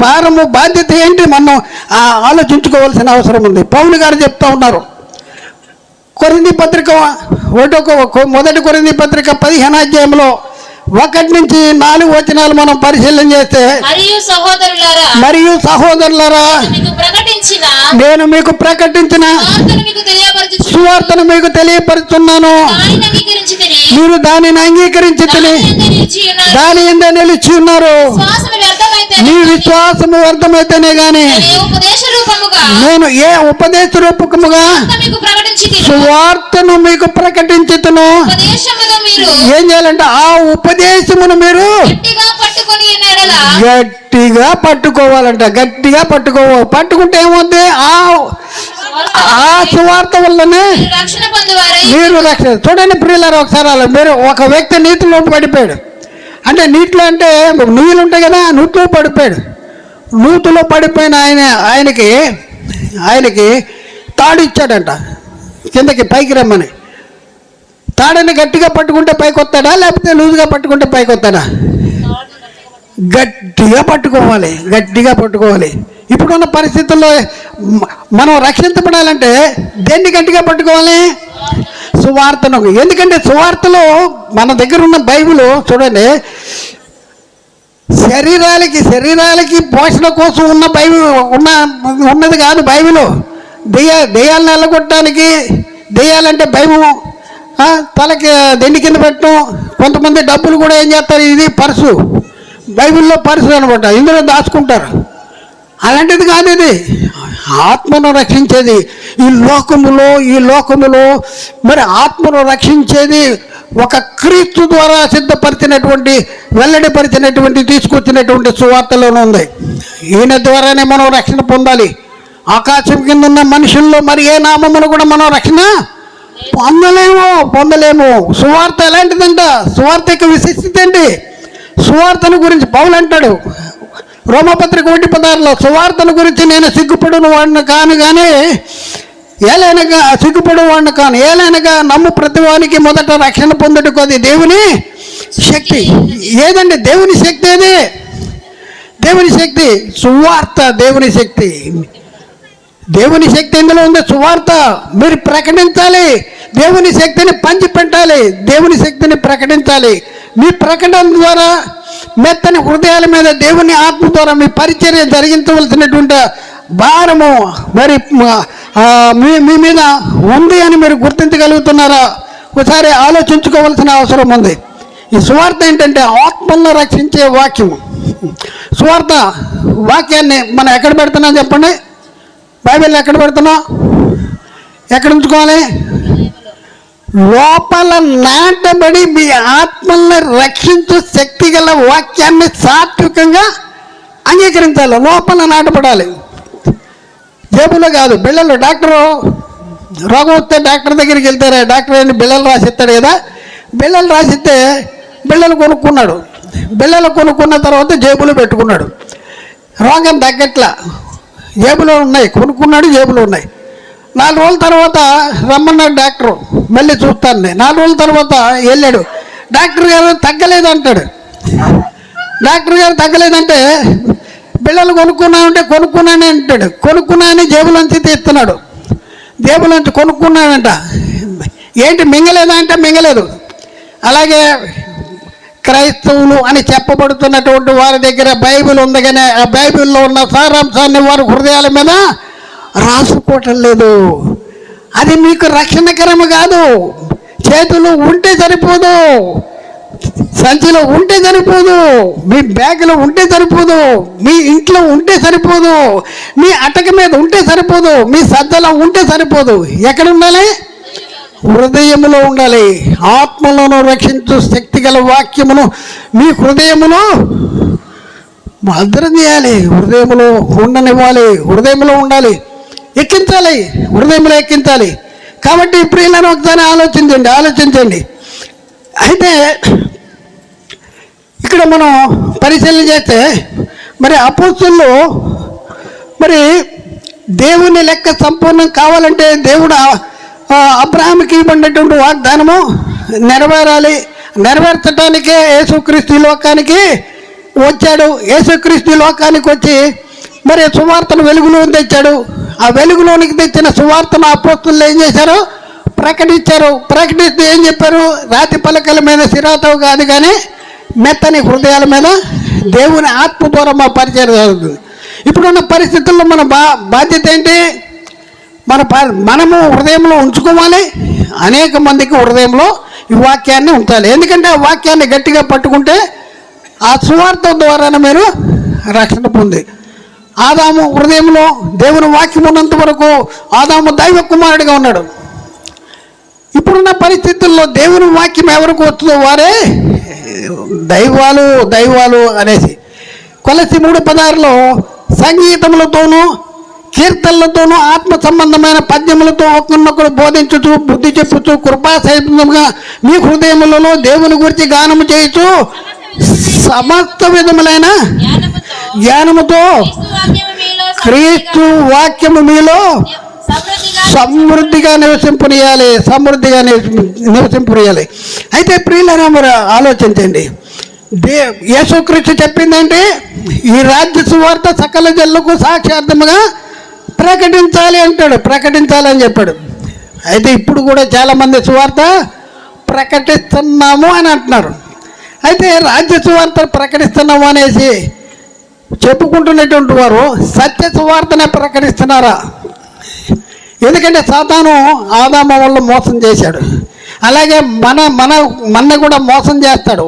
భారము బాధ్యత ఏంటి? మనం ఆలోచించుకోవాల్సిన అవసరం ఉంది. పౌలు గారు చెప్తా ఉన్నారు. కొరింథీ పత్రిక మొదటి కొరింథీ పత్రిక 15వ అధ్యాయంలో 1 నుంచి 4 వచనాలు మనం పరిశీలన చేస్తే, మరియు సహోదరులారా నేను మీకు ప్రకటించిన సువార్తను మీకు తెలియపరుస్తున్నాను. మీరు దానిని అంగీకరించి దాని యందు నిలిచి ఉన్నారు. మీ విశ్వాసము వ్యర్థమైతేనే గాని నేను ఏ ఉపదేశ రూపకముగా సువార్తను మీకు ప్రకటించుతును. ఏం చేయాలంటే ఆ ఉపదేశమును మీరు గట్టిగా పట్టుకోవాలంట. గట్టిగా పట్టుకుంటే ఏమవుతుంది? ఆ సువార్త వల్లనే మీరు రక్షణ. చూడండి ప్రియులారా, ఒకసారి మీరు ఒక వ్యక్తి నీటిలో పడిపోయాడు. అంటే నీటిలో అంటే నువ్వులు ఉంటాయి కదా, నీటిలో పడిపోయాడు. నూతులో పడిపోయిన ఆయనకి తాడు ఇచ్చాడంట, కిందకి పైకి రమ్మని. తాడని గట్టిగా పట్టుకుంటే పైకి వస్తాడా, లేకపోతే లూజుగా పట్టుకుంటే పైకి వస్తాడా? గట్టిగా పట్టుకోవాలి. ఇప్పుడున్న పరిస్థితుల్లో మనం రక్షించబడాలంటే దేన్ని గట్టిగా పట్టుకోవాలి? సువార్తను. ఎందుకంటే సువార్తలో మన దగ్గర ఉన్న బైబిల్ చూడండి, శరీరాలకి పోషణ కోసం ఉన్న బైబిల్ ఉన్నది కాదు. బైబిల్ దెయ్యాలను వెళ్ళగొట్టడానికి, దెయ్యాలంటే భయము, తలకి దెండి కింద పెట్టడం. కొంతమంది డబ్బులు కూడా ఏం చేస్తారు, ఇది పర్సు, బైబిల్లో పర్సు అనమాట, ఇందులో దాచుకుంటారు. అలాంటిది కాదు, ఇది ఆత్మను రక్షించేది. ఈ లోకములో మరి ఆత్మను రక్షించేది ఒక క్రీస్తు ద్వారా సిద్ధపరిచినటువంటి, వెల్లడిపరిచినటువంటి, తీసుకొచ్చినటువంటి సువార్తలోనే ఉంది. ఈయన ద్వారానే మనం రక్షణ పొందాలి. ఆకాశం కింద ఉన్న మనుషుల్లో మరి ఏ నామమును కూడా మనం రక్షణ పొందలేము. సువార్త ఎలాంటిదంట? సువార్త యొక్క విశిష్టత ఏంటి? సువార్తను గురించి పౌలు అంటాడు రోమపత్రిక 1:16లో, సువార్తను గురించి నేను సిగ్గుపడును వాడిని కాను కానీ ఏలైనగా నమ్ము ప్రతివానికి మొదట రక్షణ పొందుటకు అది దేవుని శక్తి. ఏదండి దేవుని శక్తి? అది దేవుని శక్తి, సువార్త దేవుని శక్తి. దేవుని శక్తి ఎందులో ఉంది? సువార్త. మీరు ప్రకటించాలి, దేవుని శక్తిని పంచిపెట్టాలి, దేవుని శక్తిని ప్రకటించాలి. మీ ప్రకటన ద్వారా మెత్తని హృదయాల మీద దేవుని ఆత్మ ద్వారా మీ పరిచర్య జరిగించవలసినటువంటి భారము మరి మీ మీద ఉంది అని మీరు గుర్తించగలుగుతున్నారా? ఒకసారి ఆలోచించుకోవాల్సిన అవసరం ఉంది. ఈ సువార్త ఏంటంటే ఆత్మలను రక్షించే వాక్యము. సువార్త వాక్యాన్ని మనం ఎక్కడ పెడుతున్నాం చెప్పండి? బైబిల్ ఎక్కడ పెడుతున్నాం? ఎక్కడ ఉంచుకోవాలి? లోపల నాటబడి మీ ఆత్మల్ని రక్షించు శక్తి గల వాక్యాన్ని సాత్వికంగా అంగీకరించాలి. లోపల నాటపడాలి, జేబులో కాదు. బిళ్ళలు, డాక్టరు రోగం వస్తే డాక్టర్ దగ్గరికి వెళ్తారా? డాక్టర్ ఏంటి బిళ్ళలు రాసిస్తాడు కదా. బిళ్ళలు రాసిస్తే బిళ్ళలు కొనుక్కున్నాడు. బిళ్ళలు కొనుక్కున్న తర్వాత జేబులో పెట్టుకున్నాడు. రోగం తగ్గట్లా, జేబులో ఉన్నాయి, కొనుక్కున్నాడు, జేబులో ఉన్నాయి. 4 రోజుల తర్వాత రమ్మన్నాడు డాక్టరు, మళ్ళీ చూస్తాను నేను. 4 రోజుల తర్వాత వెళ్ళాడు, డాక్టర్ గారు తగ్గలేదంటాడు. డాక్టర్ గారు తగ్గలేదంటే బిళ్ళలు కొనుక్కున్నానే అంటాడు. కొనుక్కున్నానని జేబులోంచి తీస్తున్నాడు. జేబులోంచి కొనుక్కున్నాడంట. ఏంటి మింగలేదా అంటే మింగలేదు. అలాగే క్రైస్తవులు అని చెప్పబడుతున్నటువంటి వారి దగ్గర బైబిల్ ఉంది, కానీ ఆ బైబిల్లో ఉన్న సారాంశాన్ని వారి హృదయాల మీద రాసుకోవటం లేదు. అది మీకు రక్షణకరము కాదు. చేతులు ఉంటే సరిపోదు, సంచిలో ఉంటే సరిపోదు, మీ బ్యాగ్లో ఉంటే సరిపోదు, మీ ఇంట్లో ఉంటే సరిపోదు, మీ అటక మీద ఉంటే సరిపోదు, మీ సజ్జలో ఉంటే సరిపోదు. ఎక్కడ ఉండాలి? హృదయములో ఉండాలి. ఆత్మలను రక్షించు శక్తి గల వాక్యమును మీ హృదయములో భద్రం చేయాలి, హృదయములో ఉండనివ్వాలి, హృదయంలో ఉండాలి, ఎక్కించాలి, హృదయంలో ఎక్కించాలి. కాబట్టి ప్రియులను ఒకసారి ఆలోచించండి. అయితే ఇక్కడ మనం పరిశీలన చేస్తే మరి అపోస్తలులు మరి దేవుని లెక్క సంపూర్ణం కావాలంటే దేవుడు అబ్రహాముకి ఇవ్వబడినటువంటి వాగ్దానము నెరవేరాలి. నెరవేర్చడానికే యేసుక్రీస్తు లోకానికి వచ్చాడు. యేసుక్రీస్తు లోకానికి వచ్చి మరి సువార్తను వెలుగులో తెచ్చాడు. ఆ వెలుగులోనికి తెచ్చిన సువార్తను అపోస్తలులు ఏం చేశారు? ప్రకటించారు. ప్రకటిస్తే ఏం చెప్పారు? రాతి పలకల మీద సిరాతవు కాదు కానీ మెత్తని హృదయాల మీద దేవుని ఆత్మ ద్వారా మా పరిచయం జరుగుతుంది. ఇప్పుడున్న పరిస్థితుల్లో మన బాధ్యత ఏంటి? మనము హృదయంలో ఉంచుకోవాలి, అనేక మందికి హృదయంలో ఈ వాక్యాన్ని ఉంచాలి. ఎందుకంటే ఆ వాక్యాన్ని గట్టిగా పట్టుకుంటే ఆ సువార్త ద్వారానే మీరు రక్షణ పొంది. ఆదాము హృదయంలో దేవుని వాక్యం ఉన్నంత వరకు ఆదాము దైవ కుమారుడిగా ఉన్నాడు. ఇప్పుడున్న పరిస్థితుల్లో దేవుని వాక్యం ఎవరికి వస్తుందో వారే దైవాలు అనేసి కొలసి 3:16లో సంగీతములతోనూ కీర్తనలతోనూ ఆత్మ సంబంధమైన పద్యములతో ఒకరినొకరు బోధించుచు బుద్ధి చెప్పుచు కృపాసహితంగా మీ హృదయములలో దేవుని గురించి గానము చేయొచ్చు సమస్త విధములైన జ్ఞానముతో క్రీస్తు వాక్యము మీలో సమృద్ధిగా నివసింపనీయాలి. అయితే ప్రియులారా మరి ఆలోచించండి, యేసుక్రీస్తు చెప్పిందంటే ఈ రాజ్య సువార్త సకల జనులకు సాక్షార్థముగా ప్రకటించాలి అంటాడు, ప్రకటించాలని చెప్పాడు. అయితే ఇప్పుడు కూడా చాలామంది సువార్త ప్రకటిస్తున్నాము అని అంటున్నారు. అయితే రాజ్య సువార్త ప్రకటిస్తున్నాము అనేసి చెప్పుకుంటున్నటువంటి వారు సత్య సువార్తనే ప్రకటిస్తున్నారా? ఎందుకంటే సాతాను ఆదాము వల్ల మోసం చేశాడు, అలాగే మన కూడా మోసం చేస్తాడు.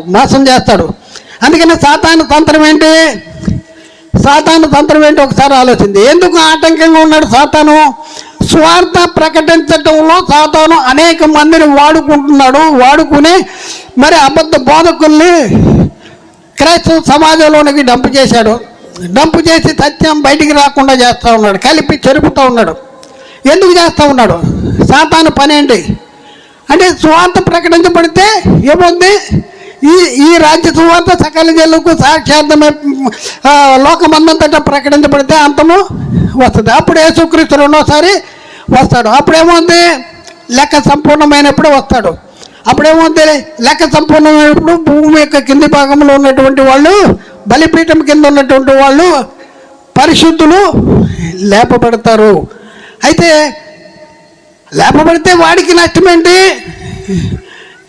అందుకని సాతాను తంత్రం ఏంటి ఒకసారి ఆలోచింది. ఎందుకు ఆటంకంగా ఉన్నాడు సాతాను? స్వార్థ ప్రకటించటంలో సాతాను అనేక మందిని వాడుకుని మరి అబద్ధ బోధకుల్ని క్రైస్తవ సమాజంలోనికి డంపు చేసి సత్యం బయటికి రాకుండా చేస్తూ ఉన్నాడు, కలిపి చెరుపుతూ ఉన్నాడు. ఎందుకు చేస్తూ ఉన్నాడు? సాతాను పని ఏంటి అంటే సువార్త ప్రకటించబడితే ఏముంది, ఈ రాజ్య సువార్త సకల జనులకు సాక్షార్థమే లోకమందంతటా ప్రకటించబడితే అంతము వస్తుంది. అప్పుడు యేసుక్రీస్తు రెండోసారి వస్తాడు. అప్పుడేముంది, లెక్క సంపూర్ణమైనప్పుడు వస్తాడు. అప్పుడేముంది, లెక్క సంపూర్ణమైనప్పుడు భూమి యొక్క కింది భాగంలో ఉన్నటువంటి వాళ్ళు, బలిపీఠం కింద ఉన్నటువంటి వాళ్ళు పరిశుద్ధులు లేపబడతారు. అయితే లేపబడితే వాడికి నష్టమేంటి?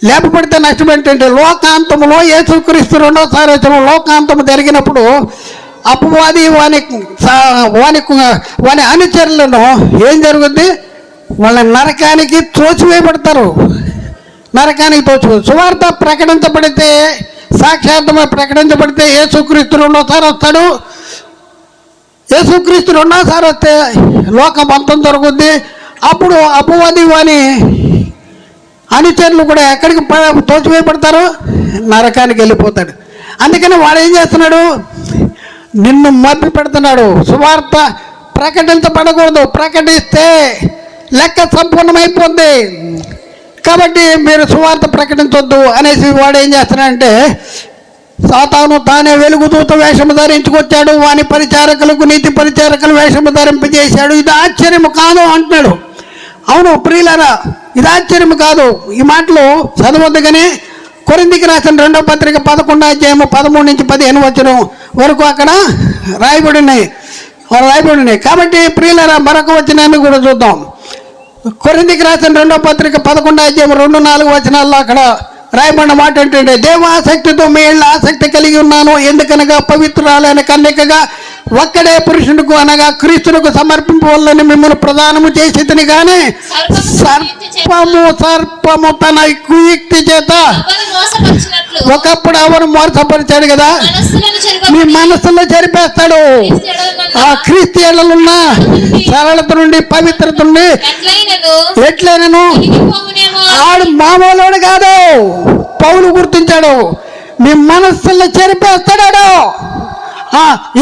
లేపబడితే నష్టమేంటంటే లోకాంతములో యేసుక్రీస్తు రెండోసారి వచ్చిన లోకాంతము జరిగినప్పుడు అపవాది వాని అనుచరులను ఏం జరుగుద్ది? వాళ్ళ నరకానికి తోచివేయబడతారు. సువార్త ప్రకటించబడితే, సాక్షార్థమై ప్రకటించబడితే యేసుక్రీస్తు రెండోసారి వస్తాడు. యేసుక్రీస్తు రెండోసారి వస్తే లోకం అంతం జరుగుద్ది. అప్పుడు అపవాది వాని అనుచరులు కూడా ఎక్కడికి తోచివేయబడతారు? నరకానికి వెళ్ళిపోతాడు. అందుకని వాడు ఏం చేస్తున్నాడు? నిన్ను మభ్య పెడుతున్నాడు. సువార్త ప్రకటించబడకూడదు, ప్రకటిస్తే లెక్క సంపూర్ణమైపోద్ది, కాబట్టి మీరు సువార్త ప్రకటించొద్దు అనేసి వాడు ఏం చేస్తున్నాడంటే సాతాను తానే వెలుగుదూత వేషము ధరించుకొచ్చాడు, వాని పరిచారకులకు నీతి పరిచారకుల వేషము ధరింపజేశాడు. ఇది ఆశ్చర్యము కాదు అంటున్నాడు. అవును ప్రియులారా, ఇది ఆశ్చర్యము కాదు. ఈ మాటలు చదవద్దుగానే కొరింథీకి రాసిన 2వ పత్రిక 11వ అధ్యాయము 13 నుంచి 15 వచనం వరకు అక్కడ రాయబడినాయి. కాబట్టి ప్రియులారా మరొక వచనాన్ని కూడా చూద్దాం. కొరింథీకి రాసిన 2వ పత్రిక 11వ అధ్యాయం 2-4 వచనాల్లో అక్కడ రాయబడిన మాట ఏంటంటే, దేవాసక్తితో మీ ఇళ్ళ ఆసక్తి కలిగి ఉన్నాను, ఎందుకనగా పవిత్రాలైన కన్యకగా ఒక్కడే పురుషునికి అనగా క్రీస్తునికి సమర్పింపవల్లని మిమ్మల్ని ప్రదానము చేసేదని కానీ సర్పము తన కుయుక్తి చేత ఒకప్పుడు అవను మోసపరిచాడు కదా, మీ మనస్సులో జరిపేస్తాడు. ఆ క్రీస్తు ఎడలున్న సరళత నుండి, పవిత్రత నుండి ఎట్లయినను ఆడు మామూలుడు కాదు. పౌలు గుర్తించాడు, మీ మనస్సులో చెరిపేస్తాడు.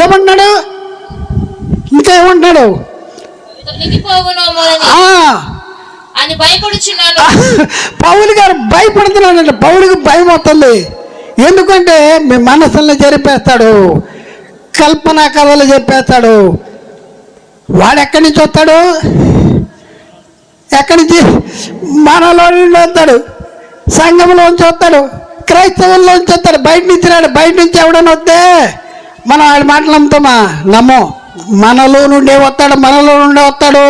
ఏమన్నాడు? ఇంకా ఏమంటున్నాడు? పౌలు గారు భయపడుతున్నాడంటే పౌలుకి భయం అవుతుంది. ఎందుకంటే మీ మనసుల్ని జరిపేస్తాడు, కల్పనా కథలు చెప్పేస్తాడు. వాడు ఎక్కడి నుంచి వస్తాడు? ఎక్కడి నుంచి? మనలో నుండి వస్తాడు, సంఘంలోంచి వస్తాడు, క్రైస్తవుల్లోంచి వస్తాడు. బయట నుంచి రాడు. బయట నుంచి ఎవడన్నా వస్తే మనం వాడి మాటలు నమ్మో. మనలో నుండే వస్తాడు.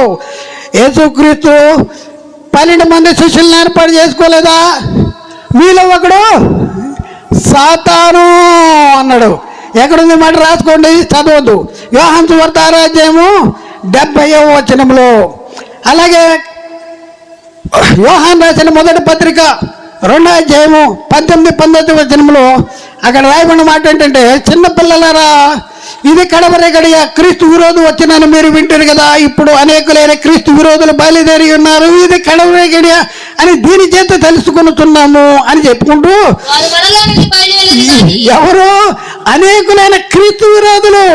యేసుక్రీస్తు 12 మంది శిష్యులను ఏర్పాటు చేసుకోలేదా? మీలో ఒకడు సాతాను అన్నాడు. ఎక్కడుంది మాట రాసుకోండి, చదవద్దు. యోహాను సువార్త 6వ అధ్యాయము 70వ వచనంలో, అలాగే యోహాను రాసిన మొదటి పత్రిక 2వ అధ్యాయము 18-19 వచనంలో అక్కడ రాయబడిన మాట ఏంటంటే, చిన్నపిల్లలారా ఇది కడవరి గడియ, క్రీస్తు విరోధి వచ్చినని మీరు వింటారు కదా. ఇప్పుడు అనేకులైన క్రీస్తు విరోధులు బయలుదేరి ఉన్నారు, ఇది కడవరి గడియ అని దీని చేత తెలుసుకుంటున్నాము అని చెప్పుకుంటూ, ఎవరు అనేకులైన క్రీస్తు విరోధులు?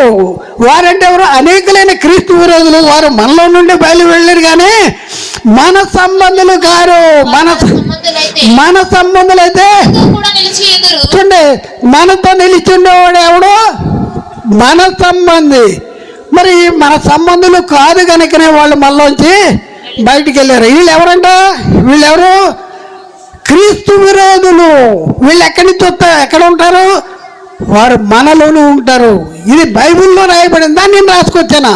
వారంటే ఎవరు? అనేకులైన క్రీస్తు విరోధులు. వారు మనలో నుండి బయలు వెళ్ళారు, కానీ మన సంబంధులు కారు. మన సంబంధులైతే చూడండి, మనతో నిలిచి ఉండేవాడు ఎవడు? మన సంబంధి. మరి మన సంబంధులు కాదు కనుకనే వాళ్ళు మనలోంచి బయటికి వెళ్ళారు. వీళ్ళు ఎవరంట? వీళ్ళెవరు? క్రీస్తు విరోధులు. వీళ్ళు ఎక్కడి నుంచి వస్తారు? ఎక్కడ ఉంటారు? వారు మనలోనూ ఉంటారు. ఇది బైబిల్లో రాయబడింది, దాన్ని నేను రాసుకొచ్చానా?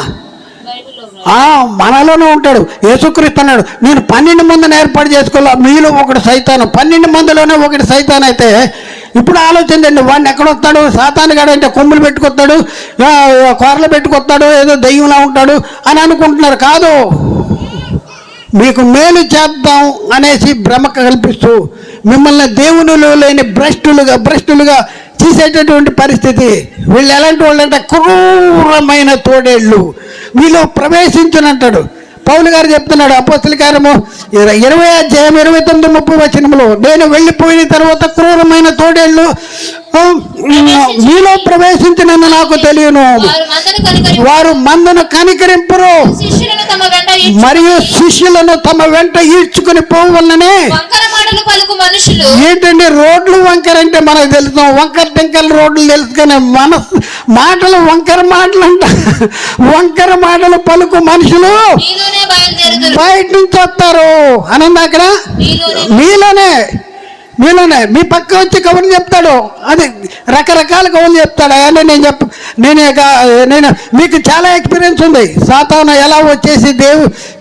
మనలోనే ఉంటాడు. యేసుక్రీస్తు అన్నాడు, నేను 12 మందిని ఏర్పాటు చేసుకోవాలి, మీలో ఒకటి సైతాను. 12 మందిలోనే ఒకటి సైతాన్ అయితే ఇప్పుడు ఆలోచించండి, వాడిని ఎక్కడొస్తాడు? సాతాను గాడు అంటే కొమ్ములు పెట్టుకొస్తాడు, కూరలు పెట్టుకొస్తాడు, ఏదో దెయ్యంలా ఉంటాడు అని అనుకుంటున్నారు. కాదు, మీకు మేలు చేద్దాం అనేసి భ్రమ కల్పిస్తూ మిమ్మల్ని దేవునిలో లేని భ్రష్టులుగా చేసేటటువంటి పరిస్థితి. వీళ్ళు ఎలాంటి వాళ్ళు అంటే క్రూరమైన తోడేళ్ళు వీళ్ళు ప్రవేశించనంటాడు. పౌలు గారు చెప్తున్నాడు అపోస్తల కార్యము 20 అధ్యాయం 29-30 వచనములో, నేను వెళ్ళిపోయిన తర్వాత క్రూరమైన తోడేళ్ళు మీలో ప్రవేశించినని నాకు తెలియను. వారు మందను కనికరింపరు మరియు శిష్యులను తమ వెంట ఈడ్చుకుని పోవలనే. ఏంటండి రోడ్లు వంకర అంటే మనకు తెలుసు, వంకర టెంకల రోడ్లు తెలుసు, కానీ మన మాటలు వంకర మాటలు అంట. వంకర మాటలు పలుకు మనుషులు బయట నుంచి వస్తారు అని అక్కడ. మీలోనే మీ పక్క వచ్చి కబుర్లు చెప్తాడు, అది రకరకాల కబుర్లు చెప్తాడు. అంటే నేను మీకు చాలా ఎక్స్పీరియన్స్ ఉంది. సాతాను ఎలా వచ్చేసి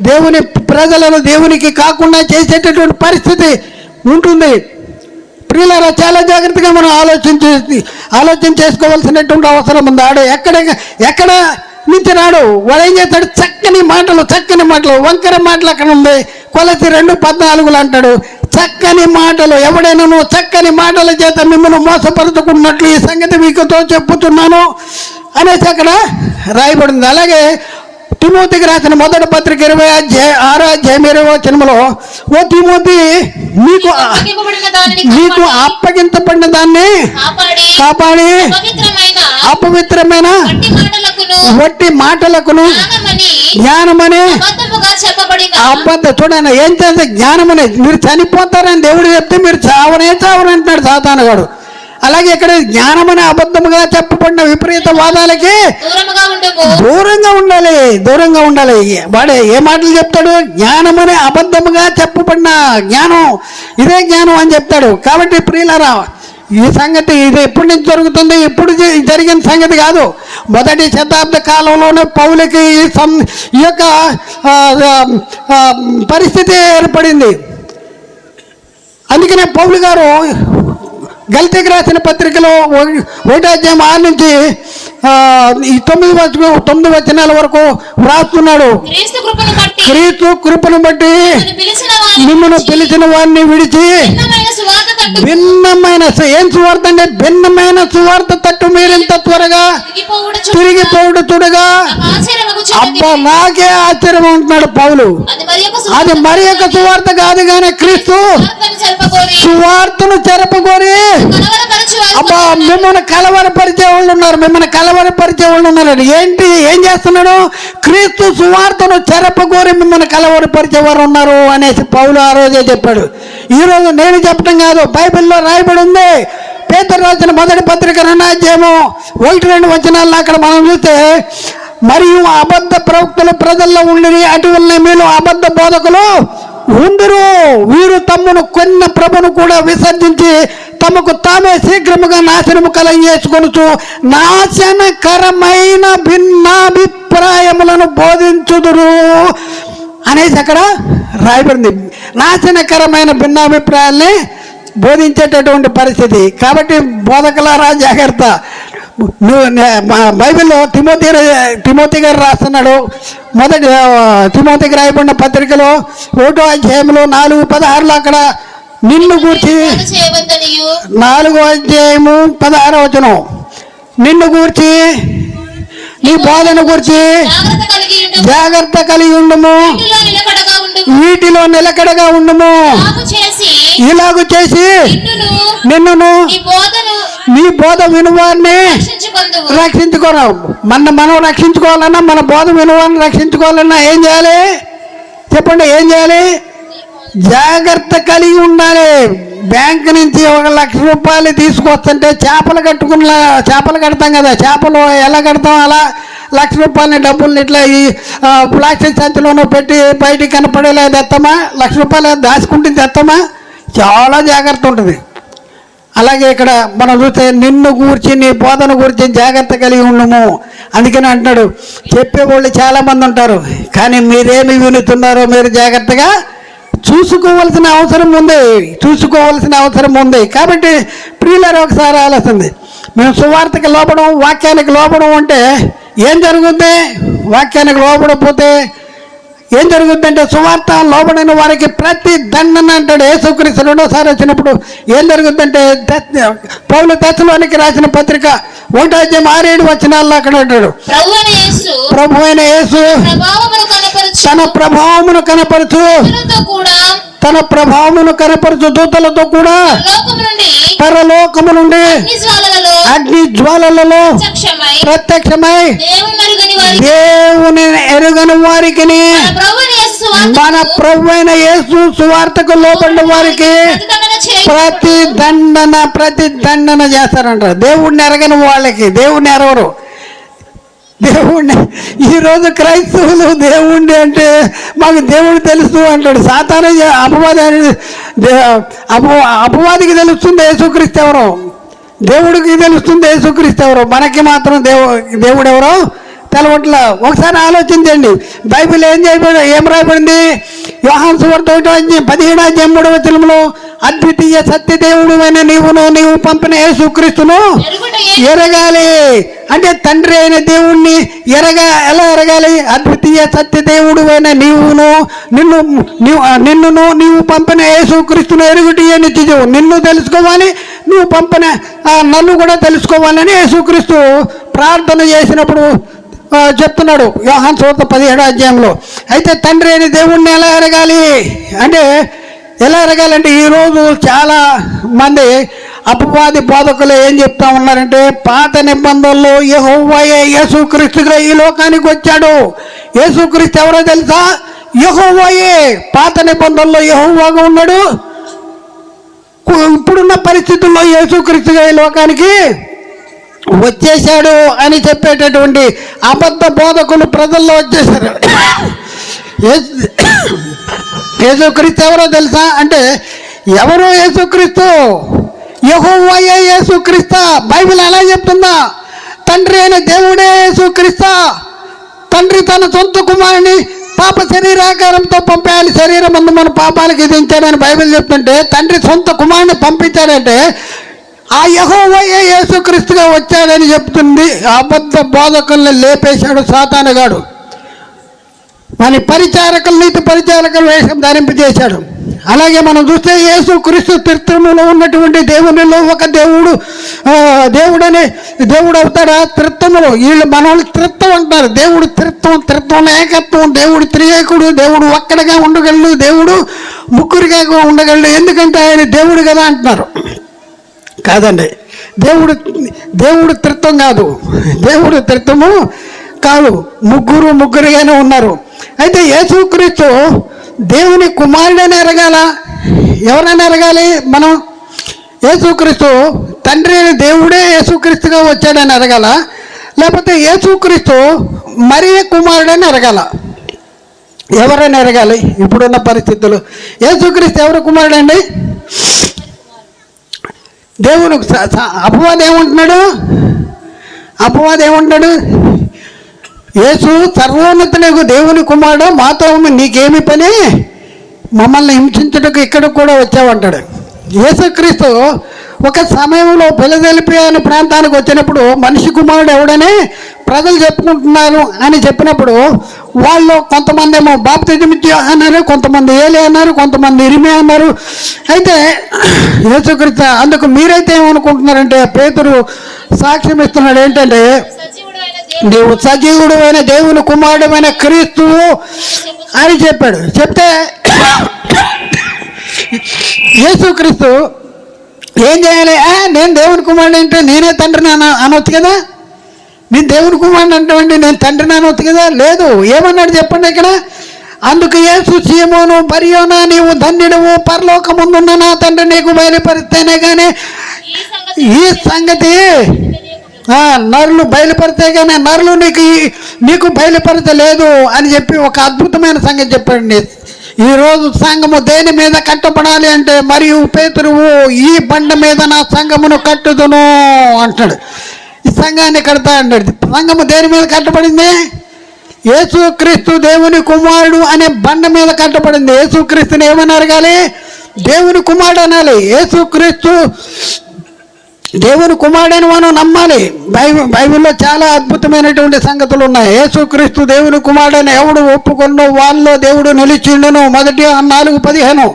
దేవుని ప్రజలను దేవునికి కాకుండా చేసేటటువంటి పరిస్థితి ఉంటుంది. ప్రియులారా, చాలా జాగ్రత్తగా మనం ఆలోచన చేసుకోవాల్సినటువంటి అవసరం ఉంది. ఆడు ఎక్కడ నుంచి రాడు, వాడు ఏం చేస్తాడు? చక్కని మాటలు వంకర మాటలు అక్కడ ఉంది. కొలసి 2:14 అంటాడు, చక్కని మాటలు. ఎవడైనా నువ్వు చక్కని మాటల చేత మిమ్మల్ని మోసపరుచుకున్నట్లు ఈ సంగతి మీకుతో చెప్పుతున్నాను అనేసి అక్కడ రాయబడింది. అలాగే తిమోతికి రాసిన మొదటి పత్రిక 6 అధ్యాయం 20 వచనములో, ఓ తిమోతి, మీకు అప్పగించబడిన దాన్ని కాపాడి అపవిత్రమైన వట్టి మాటలకును జ్ఞానమని చూడండి. ఏం చేస్తే జ్ఞానమని, మీరు చనిపోతారని దేవుడు చెప్తే మీరు చావనంటున్నాడు సాతాను గాడు. అలాగే ఇక్కడ జ్ఞానమని అబద్ధముగా చెప్పబడిన విపరీత వాదాలకి దూరంగా ఉండాలి. వాడే ఏ మాటలు చెప్తాడు? జ్ఞానమని అబద్ధముగా చెప్పబడిన జ్ఞానం, ఇదే జ్ఞానం అని చెప్తాడు. కాబట్టి ప్రియులారా, ఈ సంగతి ఇది ఎప్పటి నుంచి జరుగుతుంది? ఇప్పుడు జరిగిన సంగతి కాదు. మొదటి శతాబ్ద కాలంలోనే పౌలకి ఈ యొక్క పరిస్థితి ఏర్పడింది. అందుకనే పౌలు గారు గల్తీకి రాసిన పత్రికలో 1 అధ్యాయం 6 నుంచి ఈ 9 వచనాల వరకు వ్రాస్తున్నాడు. క్రీస్తు కృపను బట్టి మిమ్మల్ని పిలిచిన వారిని విడిచి భిన్నమైన, ఏం సువార్త అంటే భిన్నమైన సువార్త తట్టు మీరింత త్వరగా తిరిగిపోవుడు చూడగా, అబ్బా నాకే ఆశ్చర్యం ఉంటున్నాడు పౌలు. అది మరి యొక్క సువార్త కాదు, కానీ క్రీస్తు సువార్తను చెరపగోరి అబ్బా మిమ్మల్ని కలవరపరిచే వాళ్ళు ఉన్నారు. ఏం చేస్తున్నాడు? క్రీస్తు సువార్తను చెరపగోరి మిమ్మల్ని కలవరపరిచేవారు ఉన్నారు అనేసి పౌలు ఆ రోజే చెప్పాడు. ఈరోజు నేను చెప్పడం కాదు, బైబిల్లో రాయబడి ఉంది. పేతురు రాసిన మొదటి పత్రిక 2 అధ్యాయము 1-2 వచనాలను అక్కడ మనం చూస్తే, మరియు అబద్ధ ప్రవక్తలు ప్రజల్లో ఉండి అటువలనే మీలో అబద్ధ బోధకులు ఉందరు. వీరు తమ్మును కొన్న ప్రభును కూడా విసర్జించి తమకు తామే శీఘ్రముగా నాశనము కలగజేసుకొనుచు నాశనకరమైన భిన్నాభిప్రాయములను బోధించుదురు అనేసి అక్కడ రాయబడింది. నాశనకరమైన భిన్నాభిప్రాయాల్ని బోధించేటటువంటి పరిస్థితి. కాబట్టి బోధకులారా జాగ్రత్త. బైబిల్లో తిమోతి గారు రాస్తున్నాడు. మొదటి తిమోతికి రాయబడిన పత్రికలో 1వ అధ్యాయంలో 4:16 అక్కడ నిన్ను గూర్చి, 4వ అధ్యాయము 16వ వచనం, నిన్ను గూర్చి నీ బోధన గురించి జాగ్రత్త కలిగి ఉండుము, వీటిలో నిలకడగా ఉండుము. ఇలాగూ చేసి నిన్నును నీ బోధ వినువాన్ని రక్షించుకోను. మనం రక్షించుకోవాలన్నా, మన బోధ వినువాన్ని రక్షించుకోవాలన్నా ఏం చేయాలి చెప్పండి? ఏం చేయాలి? జాగ్రత్త కలిగి ఉండాలి. బ్యాంక్ నుంచి 1,00,000 రూపాయలు తీసుకొస్తుంటే చేపలు కడతాం కదా, చేపలు ఎలా కడతాం అలా 1,00,000 రూపాయలని డబ్బుల్ని ఇట్లా ఈ ప్లాస్టిక్ సంచిలోనూ పెట్టి బయటికి కనపడేలా తెస్తామా, 1,00,000 రూపాయలు దాచుకుంటే తెస్తామా? చాలా జాగ్రత్త ఉంటుంది. అలాగే ఇక్కడ మనం చూస్తే నిన్ను గూర్చి నీ బోధన గురించి జాగ్రత్త కలిగి ఉండము. అందుకని అంటున్నాడు, చెప్పేవాళ్ళు చాలామంది ఉంటారు, కానీ మీరేమి వినుతున్నారో మీరు జాగ్రత్తగా చూసుకోవాల్సిన అవసరం ఉంది. కాబట్టి ప్రియులారా ఒకసారి ఆలోచింది, మేము సువార్తకి లోపడం, వాక్యానికి లోపడం అంటే ఏం జరుగుద్ది? వాక్యానికి లోపడపోతే ఏం జరుగుద్దంటే సువార్త లోబడిన వారికి ప్రతి దండన అంటాడు. యేసుక్రీస్తు రెండోసారి వచ్చినప్పుడు ఏం జరుగుద్దంటే పౌలు తెస్సలోనికి రాసిన పత్రిక 1:6-7 అక్కడ అంటాడు, ప్రభు అయిన యేసు తన ప్రభావమును కనపరచు దూతలతో కూడా పరలోకము నుండి అగ్ని జ్వాలలలో ప్రత్యక్షమై దేవుని ఎరుగని వారికి, మన ప్రభు అయిన యేసు సువార్తకు లోబడిన వారికి ప్రతి దండన చేస్తారంటారు. దేవుడిని ఎరగని వాళ్ళకి దేవుడిని ఎరవరు. ఈరోజు క్రైస్తవులు దేవుణ్ణి అంటే మాకు దేవుడు తెలుసు అంటాడు. సాతాను అపవాదికి తెలుస్తుంది యేసుక్రీస్తు ఎవరో, దేవుడికి తెలుస్తుంది యేసుక్రీస్తు ఎవరో, మనకి మాత్రం దేవుడు ఎవరో తెలవట్లా. ఒకసారి ఆలోచించండి, బైబిల్ ఏం రాయబడింది? యోహాను సువార్త 17:3 అద్వితీయ సత్యదేవుడు అయిన నీవు పంపిన యేసుక్రీస్తును ఎరగాలి. అంటే తండ్రి అయిన దేవుణ్ణి ఎలా ఎరగాలి? అద్వితీయ సత్యదేవుడు అయిన నీవు పంపిన యేసుక్రీస్తును ఎరుగుటి నిత్యజీవం. నిన్ను తెలుసుకోవాలి, నువ్వు పంపిన నన్ను కూడా తెలుసుకోవాలని యేసుక్రీస్తు ప్రార్థన చేసినప్పుడు చెప్తున్నాడు యోహాను సువార్త 17 అయితే తండ్రి అయిన దేవుణ్ణి ఎలా ఎరగాలి అంటే ఈరోజు చాలా మంది అపవాది బోధకులు ఏం చెప్తా ఉన్నారంటే, పాత నిబంధనలో యెహోవాయే యేసుక్రీస్తుగా ఈ లోకానికి వచ్చాడు. యేసుక్రీస్తు ఎవరో తెలుసా? యెహోవాయే. పాత నిబంధనలో యెహోవాగా ఉన్నాడు, ఇప్పుడున్న పరిస్థితుల్లో యేసుక్రీస్తుగా ఈ లోకానికి వచ్చేశాడు అని చెప్పేటటువంటి అబద్ధ బోధకులు ప్రజల్లో వచ్చేసారు. యేసుక్రీస్తు ఎవరో తెలుసా అంటే, ఎవరో యేసుక్రీస్తు? యెహోవాయే యేసుక్రీస్తు. బైబిల్ ఎలా చెప్తుందా? తండ్రి అయిన దేవుడే యేసుక్రీస్తు. తండ్రి తన సొంత కుమారుని పాప శరీరాకారంతో పంపేయాలి, శరీరం అందు మన పాపాలకు విధించాడని బైబిల్ చెప్తుంటే, తండ్రి సొంత కుమారుని పంపించాడంటే ఆ యెహోవాయే యేసుక్రీస్తుగా వచ్చాడని చెప్తుంది. అబద్ధ బోధకుల్ని లేపేశాడు సాతానుగాడు. మన నీతి పరిచారకుల వేషం ధరింపజేశాడు. అలాగే మనం చూస్తే యేసుక్రీస్తు త్రిత్వములో ఉన్నటువంటి దేవునిలో ఒక దేవుడు అవుతాడా? త్రిత్వములో వీళ్ళు మన వాళ్ళు త్రిత్వం అంటారు. దేవుడు త్రిత్వం ఏకత్వం, దేవుడు త్రియేకుడు, దేవుడు ఒక్కడిగా ఉండగలడు, దేవుడు ముగ్గురిగా ఉండగలడు. ఎందుకంటే ఆయన దేవుడు కదా అంటున్నారు. కాదండి, దేవుడు త్రిత్వం కాదు, దేవుడు త్రిత్వము కాదు, ముగ్గురుగానే ఉన్నారు. అయితే యేసుక్రీస్తు దేవుని కుమారుడని ఎరగాల. ఎవరైనా ఎరగాలి మనం? యేసుక్రీస్తు తండ్రి అయిన దేవుడే యేసుక్రీస్తుగా వచ్చాడని ఎరగాల, లేకపోతే యేసుక్రీస్తు మరియ కుమారుడని ఎరగాల? ఎవరైనా ఎరగాలి ఇప్పుడున్న పరిస్థితులు. యేసుక్రీస్తు ఎవరి కుమారుడండి? దేవుడు. అపవాది ఏమంటున్నాడు? యేసు సర్వోన్నతులకు దేవుని కుమారుడు, మాతో నీకేమి పని? మమ్మల్ని హింసించుటకు ఇక్కడికి కూడా వచ్చావంటాడు. యేసుక్రీస్తు ఒక సమయంలో ఫిలదెల్ఫియా అనే ప్రాంతానికి వచ్చినప్పుడు మనిషి కుమారుడు ఎవడని ప్రజలు చెప్పుకుంటున్నారు అని చెప్పినప్పుడు వాళ్ళు కొంతమంది ఏమో బాప్తిజం అన్నారు, కొంతమంది ఏలే అన్నారు, కొంతమంది ఇరిమే అన్నారు. అయితే యేసుక్రీస్తు అందుకు మీరైతే ఏమనుకుంటున్నారంటే, పేతురు సాక్ష్యం ఇస్తున్నాడు ఏంటంటే, నీవు సజీవుడు అయిన దేవుని కుమారుడమైన క్రీస్తువు అని చెప్పాడు. చెప్తే యేసుక్రీస్తు ఏం చేయాలి? నేను దేవుని కుమారుడు అంటే నేనే తండ్రిని అనొచ్చు కదా, నేను దేవుని కుమారుడు అంటే నేను తండ్రిని అనొచ్చు కదా. లేదు, ఏమన్నాడు చెప్పండి ఇక్కడ? అందుకు యేసు సీమోను బరియోనా నీవు ధన్యుడవు, పరలోకముందున్న నా తండ్రి నీకు బయలుపరిస్తేనే కానీ ఈ సంగతి నరులు బయలుపరితే కానీ నరులు నీకు బయలుపరచలేదు అని చెప్పి ఒక అద్భుతమైన సంగతి చెప్పండి. ఈరోజు సంఘము దేని మీద కట్టబడాలి అంటే, మరియు పేతురువు ఈ బండ మీద నా సంఘమును కట్టుదును అంటాడు. ఈ సంఘాన్ని కడతా అన్నాడు. సంఘము దేని మీద కట్టబడింది? యేసుక్రీస్తు దేవుని కుమారుడు అనే బండ మీద కట్టబడింది. యేసుక్రీస్తుని ఏమని అడగాలి? దేవుని కుమారుడు అనాలి. యేసుక్రీస్తు దేవుని కుమారుడని మనం నమ్మాలి. బైబిల్లో చాలా అద్భుతమైనటువంటి సంగతులు ఉన్నాయి. యేసుక్రీస్తు దేవుని కుమారుడని ఎవడు ఒప్పుకున్నో వాళ్ళలో దేవుడు నిలిచిండును. 1 యోహాను 4:15.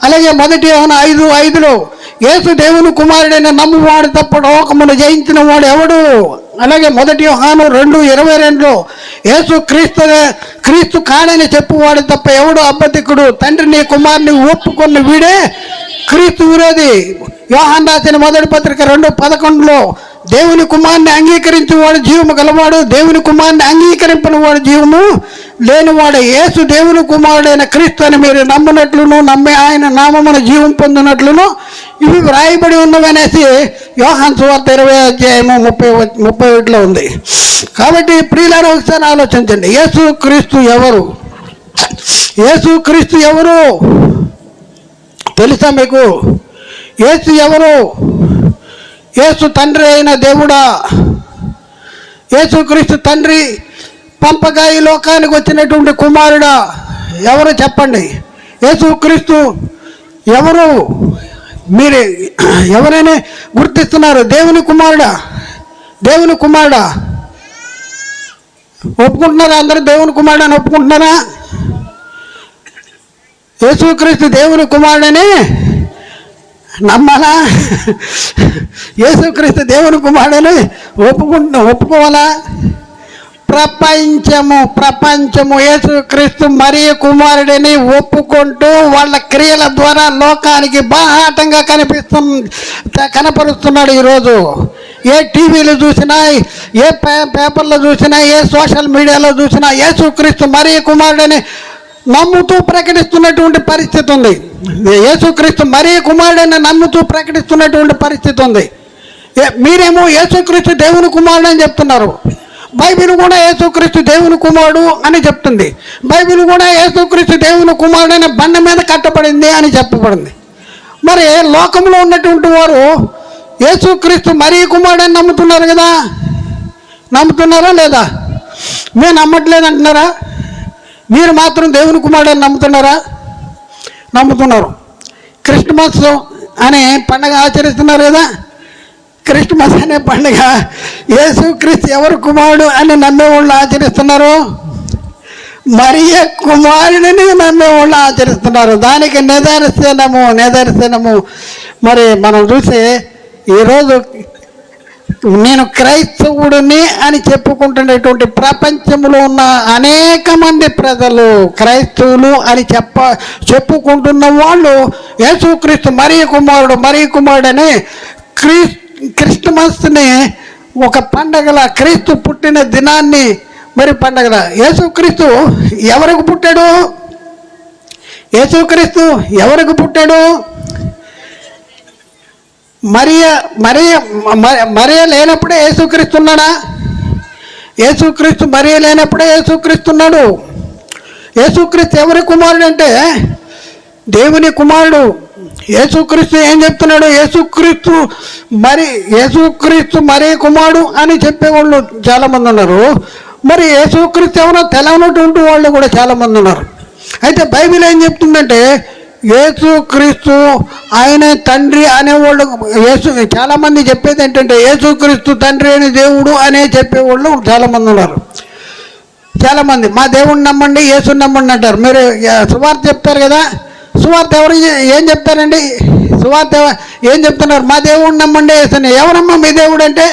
అలాగే 1 యోహాను 5:5 యేసు దేవుని కుమారుడైన నమ్మువాడు తప్ప లోకమును జయించిన వాడు ఎవడు? అలాగే 1 యోహాను 2:22 యేసు క్రీస్తు కాడని చెప్పువాడు తప్ప ఎవడు అబద్ధికుడు? తండ్రి నీ కుమారుని ఒప్పుకున్న వీడే క్రీస్తు విరోధి. యోహాను రాసిన 1 పత్రిక 2:11 దేవుని కుమారుని అంగీకరించి వాడు జీవము గలవాడు, దేవుని కుమారుని అంగీకరింపని వాడు జీవము లేనివాడు. యేసు దేవుని కుమారుడైన క్రీస్తు అని మీరు నమ్మినట్లును నమ్మి ఆయన నామమున జీవం పొందినట్లును ఇవి వ్రాయబడి ఉన్నవనేసి యోహాను సువార్త 20:31 ఉంది. కాబట్టి ప్రియులారా ఒకసారి ఆలోచించండి, యేసు క్రీస్తు ఎవరు? యేసు క్రీస్తు ఎవరు తెలుసా మీకు? యేసు ఎవరు? యేసు తండ్రి అయిన దేవుడా? యేసుక్రీస్తు తండ్రి పంపగా ఈ లోకానికి వచ్చినటువంటి కుమారుడా? ఎవరు చెప్పండి? యేసుక్రీస్తు ఎవరు? మీరు ఎవరైనా గుర్తిస్తున్నారు? దేవుని కుమారుడా? దేవుని కుమారుడా? ఒప్పుకుంటున్నారా? అందరూ దేవుని కుమారుడు అని ఒప్పుకుంటున్నారా? యేసుక్రీస్తు దేవుని కుమారుడని నమ్మాలా? యేసుక్రీస్తు దేవుని కుమారుడని ఒప్పుకోవాలా? ప్రపంచము యేసుక్రీస్తు మరియ కుమారుడని ఒప్పుకుంటూ వాళ్ళ క్రియల ద్వారా లోకానికి బాహాటంగా కనపరుస్తున్నాడు. ఈరోజు ఏ టీవీలు చూసినా, ఏ పేపర్లో చూసినా, ఏ సోషల్ మీడియాలో చూసినా యేసుక్రీస్తు మరియ కుమారుడని నమ్ముతూ ప్రకటిస్తున్నటువంటి పరిస్థితి ఉంది. యేసుక్రీస్తు మరియ కుమారుడని నమ్ముతూ ప్రకటిస్తున్నటువంటి పరిస్థితి ఉంది. మీరేమో యేసుక్రీస్తు దేవుని కుమారుడు అని చెప్తున్నారు. బైబిల్ కూడా యేసుక్రీస్తు దేవుని కుమారుడు అని చెప్తుంది. బైబిల్ కూడా యేసుక్రీస్తు దేవుని కుమారుడు అనే బండ మీద కట్టబడింది అని చెప్పబడింది. మరి లోకంలో ఉన్నటువంటి వారు యేసుక్రీస్తు మరియ కుమారుడు అని నమ్ముతున్నారు కదా? నమ్ముతున్నారా లేదా? మేము నమ్మట్లేదు అంటున్నారా? మీరు మాత్రం దేవుని కుమారుడు అని నమ్ముతున్నారా? నమ్ముతున్నారు. క్రిస్మస్ అనే పండగ ఆచరిస్తున్నారు కదా? క్రిస్మస్ అనే పండుగ యేసుక్రీస్తు ఎవరు కుమారుడు అని నమ్మేవాళ్ళు ఆచరిస్తున్నారు. మరియ కుమారుడిని నమ్మేవాళ్ళు ఆచరిస్తున్నారు. దానికి నిదర్శనము మరి మనం చూస్తే ఈరోజు నేను క్రైస్తవుడిని అని చెప్పుకుంటున్నటువంటి ప్రపంచంలో ఉన్న అనేక మంది ప్రజలు క్రైస్తవులు అని చెప్పుకుంటున్న వాళ్ళు యేసుక్రీస్తు మరియ కుమారుడు అని క్రిస్మస్ని ఒక పండగల, క్రీస్తు పుట్టిన దినాన్ని మరి పండగల. యేసుక్రీస్తు ఎవరికి పుట్టాడు? యేసుక్రీస్తు ఎవరికి పుట్టాడు? మరియ లేనప్పుడే యేసుక్రీస్తు ఉన్నాడా? యేసుక్రీస్తు మరియ లేనప్పుడే యేసుక్రీస్తు ఉన్నాడు. యేసుక్రీస్తు ఎవరి కుమారుడు అంటే దేవుని కుమారుడు. యేసుక్రీస్తు ఏం చెప్తున్నాడు? యేసుక్రీస్తు మరి కుమారుడు అని చెప్పేవాళ్ళు చాలామంది ఉన్నారు. మరి యేసుక్రీస్తు ఎవరో తెలవనటువంటి వాళ్ళు కూడా చాలామంది ఉన్నారు. అయితే బైబిల్ ఏం చెప్తుందంటే యేసుక్రీస్తు ఆయన తండ్రి అనేవాళ్ళు చాలామంది చెప్పేది ఏంటంటే యేసుక్రీస్తు తండ్రి అని దేవుడు అనే చెప్పేవాళ్ళు చాలామంది ఉన్నారు. చాలామంది మా దేవుడిని నమ్మండి, యేసుని నమ్మండి అంటారు. మీరు సువార్త చెప్తారు కదా, సువార్త ఎవరు ఏం చెప్తారండి? సువార్త ఏం చెప్తున్నారు? మా దేవుడిని నమ్మండి, యేసుని. ఎవరమ్మా మీ దేవుడు అంటే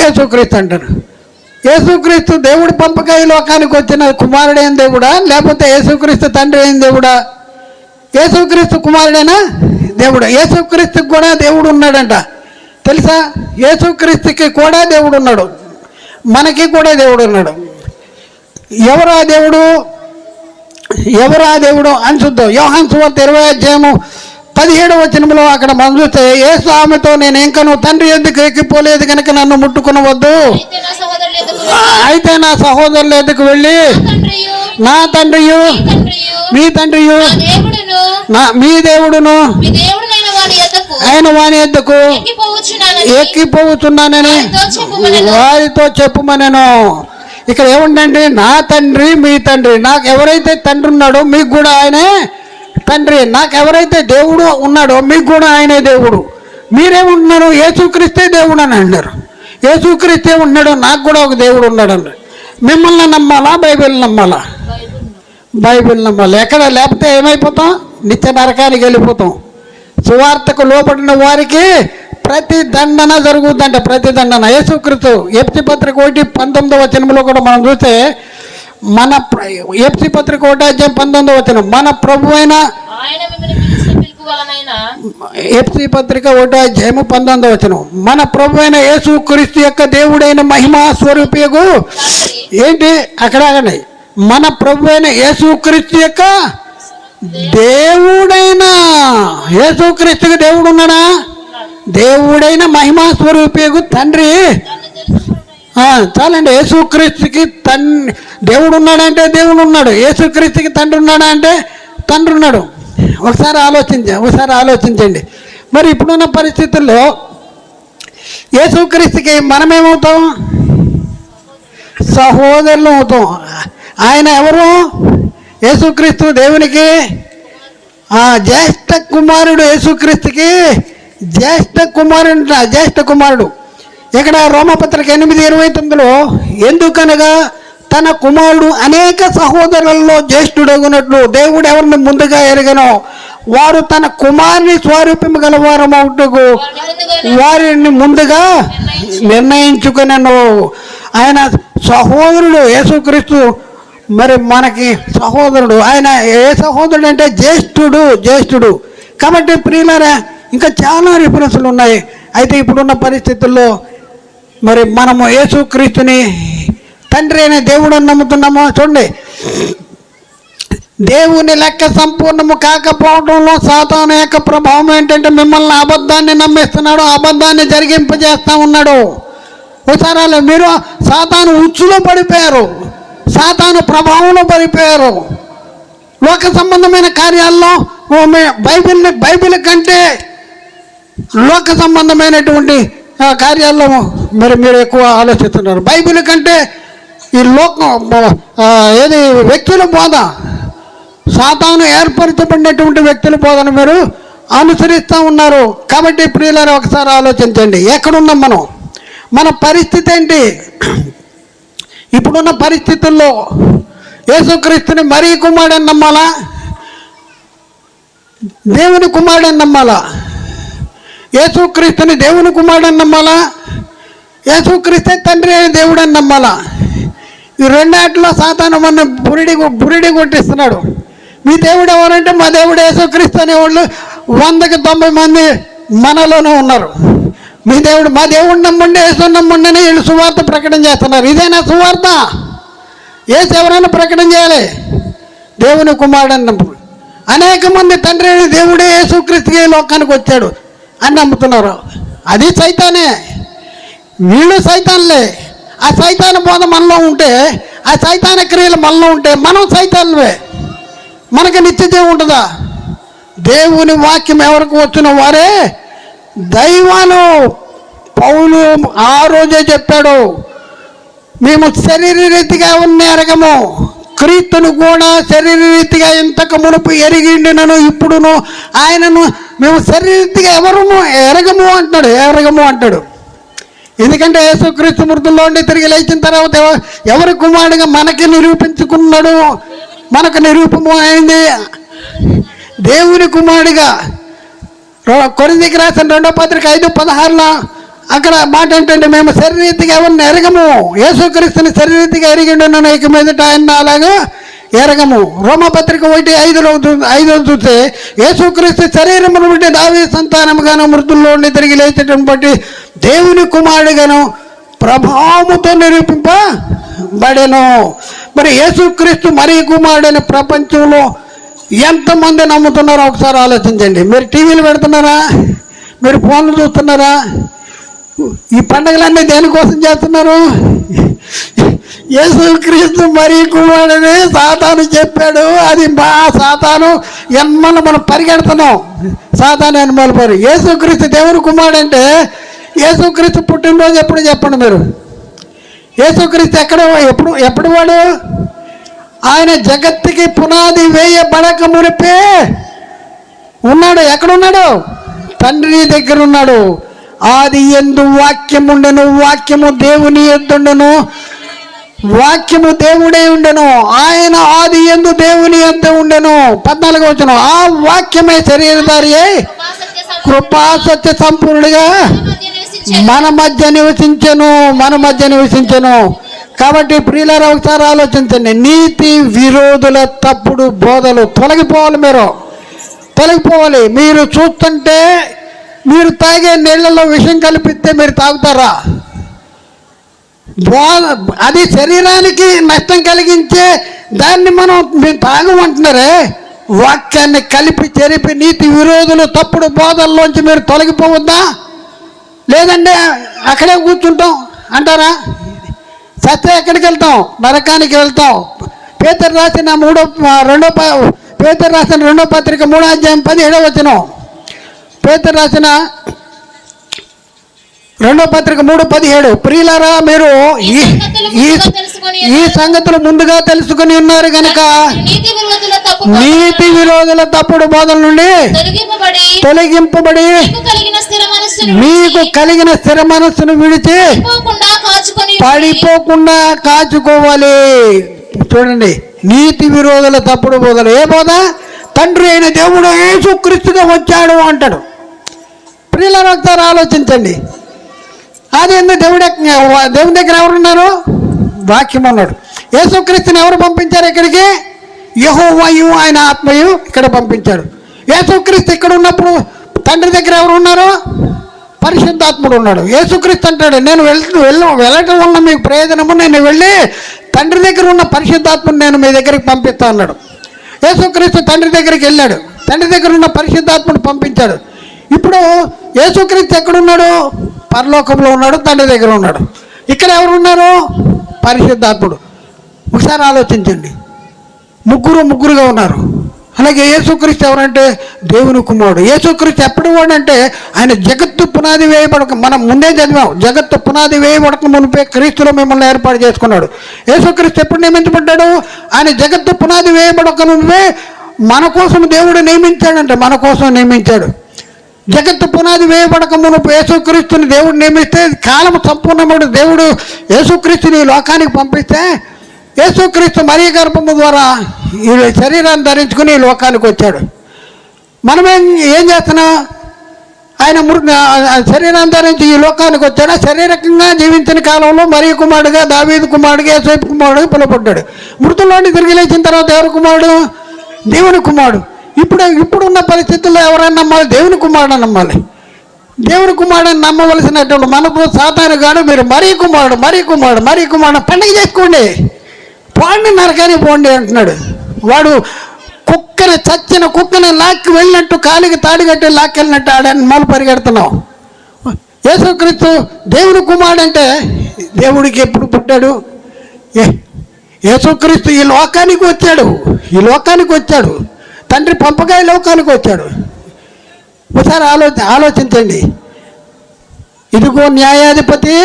యేసుక్రీస్తు అంటారు. యేసుక్రీస్తు దేవుడి పంపగా ఈ లోకానికి వచ్చిన కుమారుడైన దేవుడా, లేకపోతే యేసుక్రీస్తు తండ్రి అయిన దేవుడా? యేసుక్రీస్తు కుమారుడైనా దేవుడు. యేసుక్రీస్తుకి కూడా దేవుడు ఉన్నాడంట తెలుసా? యేసుక్రీస్తుకి కూడా దేవుడు ఉన్నాడు, మనకి కూడా దేవుడు ఉన్నాడు. ఎవరు ఆ దేవుడు? ఎవరు ఆ దేవుడు అని చూద్దాం. యోహాను సువార్త 20 అక్కడ మనం చూస్తే యేసు ఆమెతో నేను ఇంకను తండ్రి ఎద్దుకు ఎక్కిపోలేదు కనుక నన్ను ముట్టుకునవద్దు, అయితే నా సహోదరుల ఎద్దుకు వెళ్ళి నా తండ్రియు మీ తండ్రియు మీ దేవుడును ఆయన వాని ఎద్దుకు ఎక్కిపోవచ్చున్నానని వారితో చెప్పుమనెను. ఇక్కడ ఏముందండి? నా తండ్రి మీ తండ్రి. నాకు ఎవరైతే తండ్రి ఉన్నాడో మీకు కూడా ఆయనే తండ్రి. నాకు ఎవరైతే దేవుడు ఉన్నాడో మీకు కూడా ఆయనే దేవుడు. మీరేముంటున్నారు? యేసుక్రీస్తే దేవుడు అని అంటారు. యేసుక్రీస్తే ఉన్నాడు, నాకు కూడా ఒక దేవుడు ఉన్నాడు అన్నారు. మిమ్మల్ని నమ్మాలా బైబిల్ నమ్మాలా? బైబిల్ నమ్మాలి. ఎక్కడ లేకపోతే ఏమైపోతాం? నిత్య నరకానికి వెళ్ళిపోతాం. సువార్తకు లోపడిన వారికి ప్రతి దండన జరుగుతుందంట. ప్రతి దండన యేసుక్రీస్తు ఎఫ్సి పత్రిక 1:19 కూడా మనం చూస్తే మన ఎఫ్సి పత్రిక 1:19 మన ప్రభు అయిన ఎఫ్సి పత్రిక 1:19 మన ప్రభు అయిన యేసుక్రీస్తు యొక్క దేవుడైన మహిమా స్వరూపియగు ఏంటి అక్కడ మన ప్రభు అయిన యేసుక్రీస్తు యొక్క దేవుడైన యేసుక్రీస్తుకి దేవుడు ఉన్నాడా? దేవుడైన మహిమా స్వరూపియగు తండ్రి. చాలండి. యేసుక్రీస్తుకి దేవుడు ఉన్నాడంటే దేవుడు ఉన్నాడు, యేసుక్రీస్తుకి తండ్రి ఉన్నాడా అంటే తండ్రి ఉన్నాడు. ఒకసారి ఆలోచించండి. మరి ఇప్పుడున్న పరిస్థితుల్లో యేసుక్రీస్తుకి మనమేమవుతాం? సహోదరులు అవుతాం. ఆయన ఎవరు? యేసుక్రీస్తు దేవునికి జ్యేష్ఠ కుమారుడు. యేసుక్రీస్తుకి జ్యేష్ఠ కుమారుడు. ఇక్కడ రోమపత్రిక 8:29 ఎందుకనగా తన కుమారుడు అనేక సహోదరులలో జ్యేష్ఠుడగునట్లు దేవుడు ఎవరిని ముందుగా ఎరగనో వారు తన కుమారుని స్వరూపము గలవారమవుటకు వారిని ముందుగా నిర్ణయించుకునను. ఆయన సహోదరుడు యేసుక్రీస్తు. మరి మనకి సహోదరుడు. ఆయన ఏ సహోదరుడు అంటే జ్యేష్ఠుడు. కాబట్టి ప్రియులారా ఇంకా చాలా రిఫరెన్స్లు ఉన్నాయి. అయితే ఇప్పుడున్న పరిస్థితుల్లో మరి మనము యేసుక్రీస్తుని తండ్రి అనే దేవుడు అని నమ్ముతున్నామో చూడండి. దేవుని లెక్క సంపూర్ణము కాకపోవడంలో సాతాను యొక్క ప్రభావం ఏంటంటే మిమ్మల్ని అబద్ధాన్ని నమ్మిస్తున్నాడు, అబద్ధాన్ని జరిగింపజేస్తూ ఉన్నాడు. ఒకసారి మీరు సాతాను ఉచ్చులో పడిపోయారు, సాతాను ప్రభావంలో పడిపోయారు. లోక సంబంధమైన కార్యాల్లో బైబిల్ కంటే లోక సంబంధమైనటువంటి కార్యాల్లో మరి మీరు ఎక్కువ ఆలోచిస్తున్నారు. బైబిల్ కంటే ఈ వ్యక్తుల బోధ, సాతాను ఏర్పరచబడినటువంటి వ్యక్తుల బోధను మీరు అనుసరిస్తూ ఉన్నారు. కాబట్టి ప్రియులారా ఒకసారి ఆలోచించండి, ఎక్కడున్నాం మనం? మన పరిస్థితి ఏంటి? ఇప్పుడున్న పరిస్థితుల్లో యేసుక్రీస్తుని మరీ కుమారుడని నమ్మాలా? దేవుని కుమారుడని నమ్మాలా? యేసుక్రీస్తుని దేవుని కుమారుడని నమ్మాలా? యేసుక్రీస్తే తండ్రి అయిన దేవుడు అని నమ్మాలా? ఈ రెండాటిలో సాతాను మన బురిడి కొట్టిస్తున్నాడు. మీ దేవుడు ఎవరంటే మా దేవుడు యేసుక్రీస్తు అనేవాళ్ళు 100కి 90 మంది మనలోనే ఉన్నారు. మీ దేవుడు మా దేవుడు నమ్మండి, యేసు నమ్మండి అని వీళ్ళు సువార్త ప్రకటన చేస్తున్నారు. ఇదేనా సువార్త? యేసు ఎవరైనా ప్రకటన చేయాలి, దేవుని కుమారుడు అని నమ్ము. అనేక మంది తండ్రి అయిన దేవుడే యేసుక్రీస్తుకి లోకానికి వచ్చాడు అని నమ్ముతున్నారు. అది సైతానే, వీళ్ళు సైతాన్లే. ఆ సైతాన బోధ మనలో ఉంటే, ఆ సైతాన క్రియలు మనలో ఉంటే మనం సైతాన్వే. మనకు నిత్యజీవం ఉంటుందా? దేవుని వాక్యం ఎవరికి వచ్చిన వారే దైవాలు. పౌలు ఆ రోజే చెప్పాడు, మేము శరీరరీతిగా ఉన్న ఎరగము, క్రీస్తును కూడా శరీరరీతిగా ఇంతకు మునుపు ఎరిగిండినను ఇప్పుడును ఆయనను మేము శరీరరీతిగా ఎరగము అంటాడు. ఎందుకంటే యేసుక్రీస్తు మృతుల్లో ఉండి తిరిగి లేచిన తర్వాత ఎవరి కుమారుడిగా మనకి నిరూపించుకున్నాడు, మనకు నిరూపము అయింది. దేవుని కుమారుడిగా కొరింథీయులకు రాసిన 2వ పత్రిక 5:16 అక్కడ మాట ఏంటంటే మేము శరీరీతిగా ఎవరిని ఎరగము, యేసుక్రీస్తుని శరీరీతిగా ఎరిగిండున్నాను, ఇక మీదట ఆయన అలాగా ఎరగము. రోమపత్రిక 1:5 చూస్తే యేసుక్రీస్తు శరీరమును బట్టి దావీదు సంతానముగాను మృతుల్లో ఉండి తిరిగి లేచటం బట్టి దేవుని కుమారుడుగాను ప్రభావముతో నిరూపింపబడెను. మరి యేసుక్రీస్తు మరి కుమారుడని ప్రపంచంలో ఎంతమంది నమ్ముతున్నారో ఒకసారి ఆలోచించండి. మీరు టీవీలు పెడుతున్నారా? మీరు ఫోన్లు చూస్తున్నారా? ఈ పండుగలన్నీ దేనికోసం చేస్తున్నారు? యేసుక్రీస్తు మరి కుమారుడని సాతాను చెప్పాడు. అది మా సాతాను ఎన్మలు మనం పరిగెడుతున్నాం. సాతాను ఎన్మలు పరి యేసుక్రీస్తు దేవుని కుమారుడు అంటే యేసుక్రీస్తు పుట్టినరోజు ఎప్పుడు చెప్పండి మీరు? యేసుక్రీస్తు ఎప్పుడు వాడు? ఆయన జగత్తుకి పునాది వేయబడక మునిపే ఉన్నాడు. ఎక్కడున్నాడు? తండ్రి దగ్గర ఉన్నాడు. ఆది యందు వాక్యము ఉండెను, వాక్యము దేవుని యొద్దుండెను, వాక్యము దేవుడే ఉండెను, ఆయన ఆది యందు దేవుని యొద్ద ఉండెను. 14వ వచనం, ఆ వాక్యమే శరీరధారి అయి కృపా సత్య సంపూర్ణుడిగా మన మధ్య నివసించెను. కాబట్టి ప్రియులారా ఒకసారి ఆలోచించండి. నీతి విరోధుల తప్పుడు బోధలు తొలగిపోవాలి. తొలగిపోవాలి. మీరు చూస్తుంటే మీరు తాగే నీళ్లలో విషం కలిపిస్తే మీరు తాగుతారా? అది శరీరానికి నష్టం కలిగించే దాన్ని మీరు తాగమంటున్నారే. వాక్యాన్ని కలిపి చెరిపి నీతి విరోధులు తప్పుడు బోధల్లోంచి మీరు తొలగిపోవద్దా? లేదంటే అక్కడే కూర్చుంటాం అంటారా? సత్య ఎక్కడికి వెళ్తాం? నరకానికి వెళ్తాం. పేతురు రాసిన రెండో పత్రిక 3వ అధ్యాయం 17వ వచనం. పేతురు రాసిన 2వ పత్రిక 3:17. ప్రియులారా, మీరు ఈ సంగతులు ముందుగా తెలుసుకుని ఉన్నారు కనుక నీతి విరోధుల తప్పుడు బోధల నుండి తొలగింపబడి మీకు కలిగిన స్థిర మనస్సును విడిచి పడిపోకుండా కాచుకోవాలి. చూడండి, నీతి విరోధుల తప్పుడు బోధలు. ఏ బోధ? తండ్రి అయిన దేవుడు యేసుక్రీస్తుగా వచ్చాడు అంటాడు. ప్రియులారా ఒకసారి ఆలోచించండి. అది ఎందుకు దేవుని దగ్గర ఎవరున్నారు? వాక్యం ఉన్నాడు. యేసుక్రీస్తుని ఎవరు పంపించారు ఇక్కడికి? యెహోవాయు ఆయన ఆత్మయు ఇక్కడ పంపించాడు. యేసుక్రీస్తు ఇక్కడ ఉన్నప్పుడు తండ్రి దగ్గర ఎవరు ఉన్నారు? పరిశుద్ధాత్ముడు ఉన్నాడు. యేసుక్రీస్తు అంటాడు, నేను వెళ్ళటం వల్ల మీకు ప్రయోజనము, నేను వెళ్ళి తండ్రి దగ్గర ఉన్న పరిశుద్ధాత్మను నేను మీ దగ్గరికి పంపిస్తా అన్నాడు. యేసుక్రీస్తు తండ్రి దగ్గరికి వెళ్ళాడు. తండ్రి దగ్గర ఉన్న పరిశుద్ధాత్మను పంపించాడు. ఇప్పుడు యేసుక్రీస్తు ఎక్కడున్నాడు? పరలోకంలో ఉన్నాడు, తండ్రి దగ్గర ఉన్నాడు. ఇక్కడ ఎవరు ఉన్నారు? పరిశుద్ధాత్ముడు. ఒకసారి ఆలోచించండి. ముగ్గురుగా ఉన్నారు. అలాగే యేసుక్రీస్తు ఎవరంటే దేవుని కుమారుడు. యేసుక్రీస్తు ఎప్పుడు వాడంటే ఆయన జగత్తు పునాది వేయబడక, మనం ముందే చదివాం, జగత్తు పునాది వేయబడక మునిపే క్రీస్తులో మిమ్మల్ని ఏర్పాటు చేసుకున్నాడు. యేసుక్రీస్తు ఎప్పుడు నియమించబడ్డాడు? ఆయన జగత్తు పునాది వేయబడక మునిపే మన కోసం దేవుడు నియమించాడంటే, మన కోసం నియమించాడు. జగత్తు పునాది వేయబడక మునుపు యేసుక్రీస్తుని దేవుడు నియమిస్తే, కాలం సంపూర్ణముడు దేవుడు యేసుక్రీస్తుని ఈ లోకానికి పంపిస్తే, యేసుక్రీస్తు మరియ గర్భము ద్వారా ఈ శరీరాన్ని ధరించుకుని ఈ లోకానికి వచ్చాడు. మనమేం చేస్తున్నాం? ఆయన శరీరాన్ని ధరించి ఈ లోకానికి వచ్చాడు. శారీరకంగా జీవించిన కాలంలో మరియ కుమారుడుగా, దావీదు కుమారుడుగా, యోసేపు కుమారుడుగా పిలువబడ్డాడు. మృతుల్లోని తిరిగి లేచిన తర్వాత ఎవరు కుమారుడు? దేవుని కుమారుడు. ఇప్పుడున్న పరిస్థితుల్లో ఎవరైనా నమ్మాలి? దేవుని కుమారుడు నమ్మాలి. దేవుని కుమారుడిని నమ్మవలసినటువంటి మనకు సాతాను గాడు మీరు మరీ కుమారుడు పండుగ చేసుకోండి, పోండి నరకానికి పోండి అంటున్నాడు. వాడు చచ్చిన కుక్కని లాక్కి వెళ్ళినట్టు, కాలికి తాడి కట్టి లాక్కి వెళ్ళినట్టు ఆడని మొదలు పరిగెడుతున్నాం. యేసుక్రీస్తు దేవుని కుమారుడు అంటే దేవుడికి ఎప్పుడు పుట్టాడు? యేసుక్రీస్తు ఈ లోకానికి వచ్చాడు. తండ్రి పంపగా ఈ లోకానికి వచ్చాడు. ఒకసారి ఆలోచించండి. ఇదిగో న్యాయాధిపతి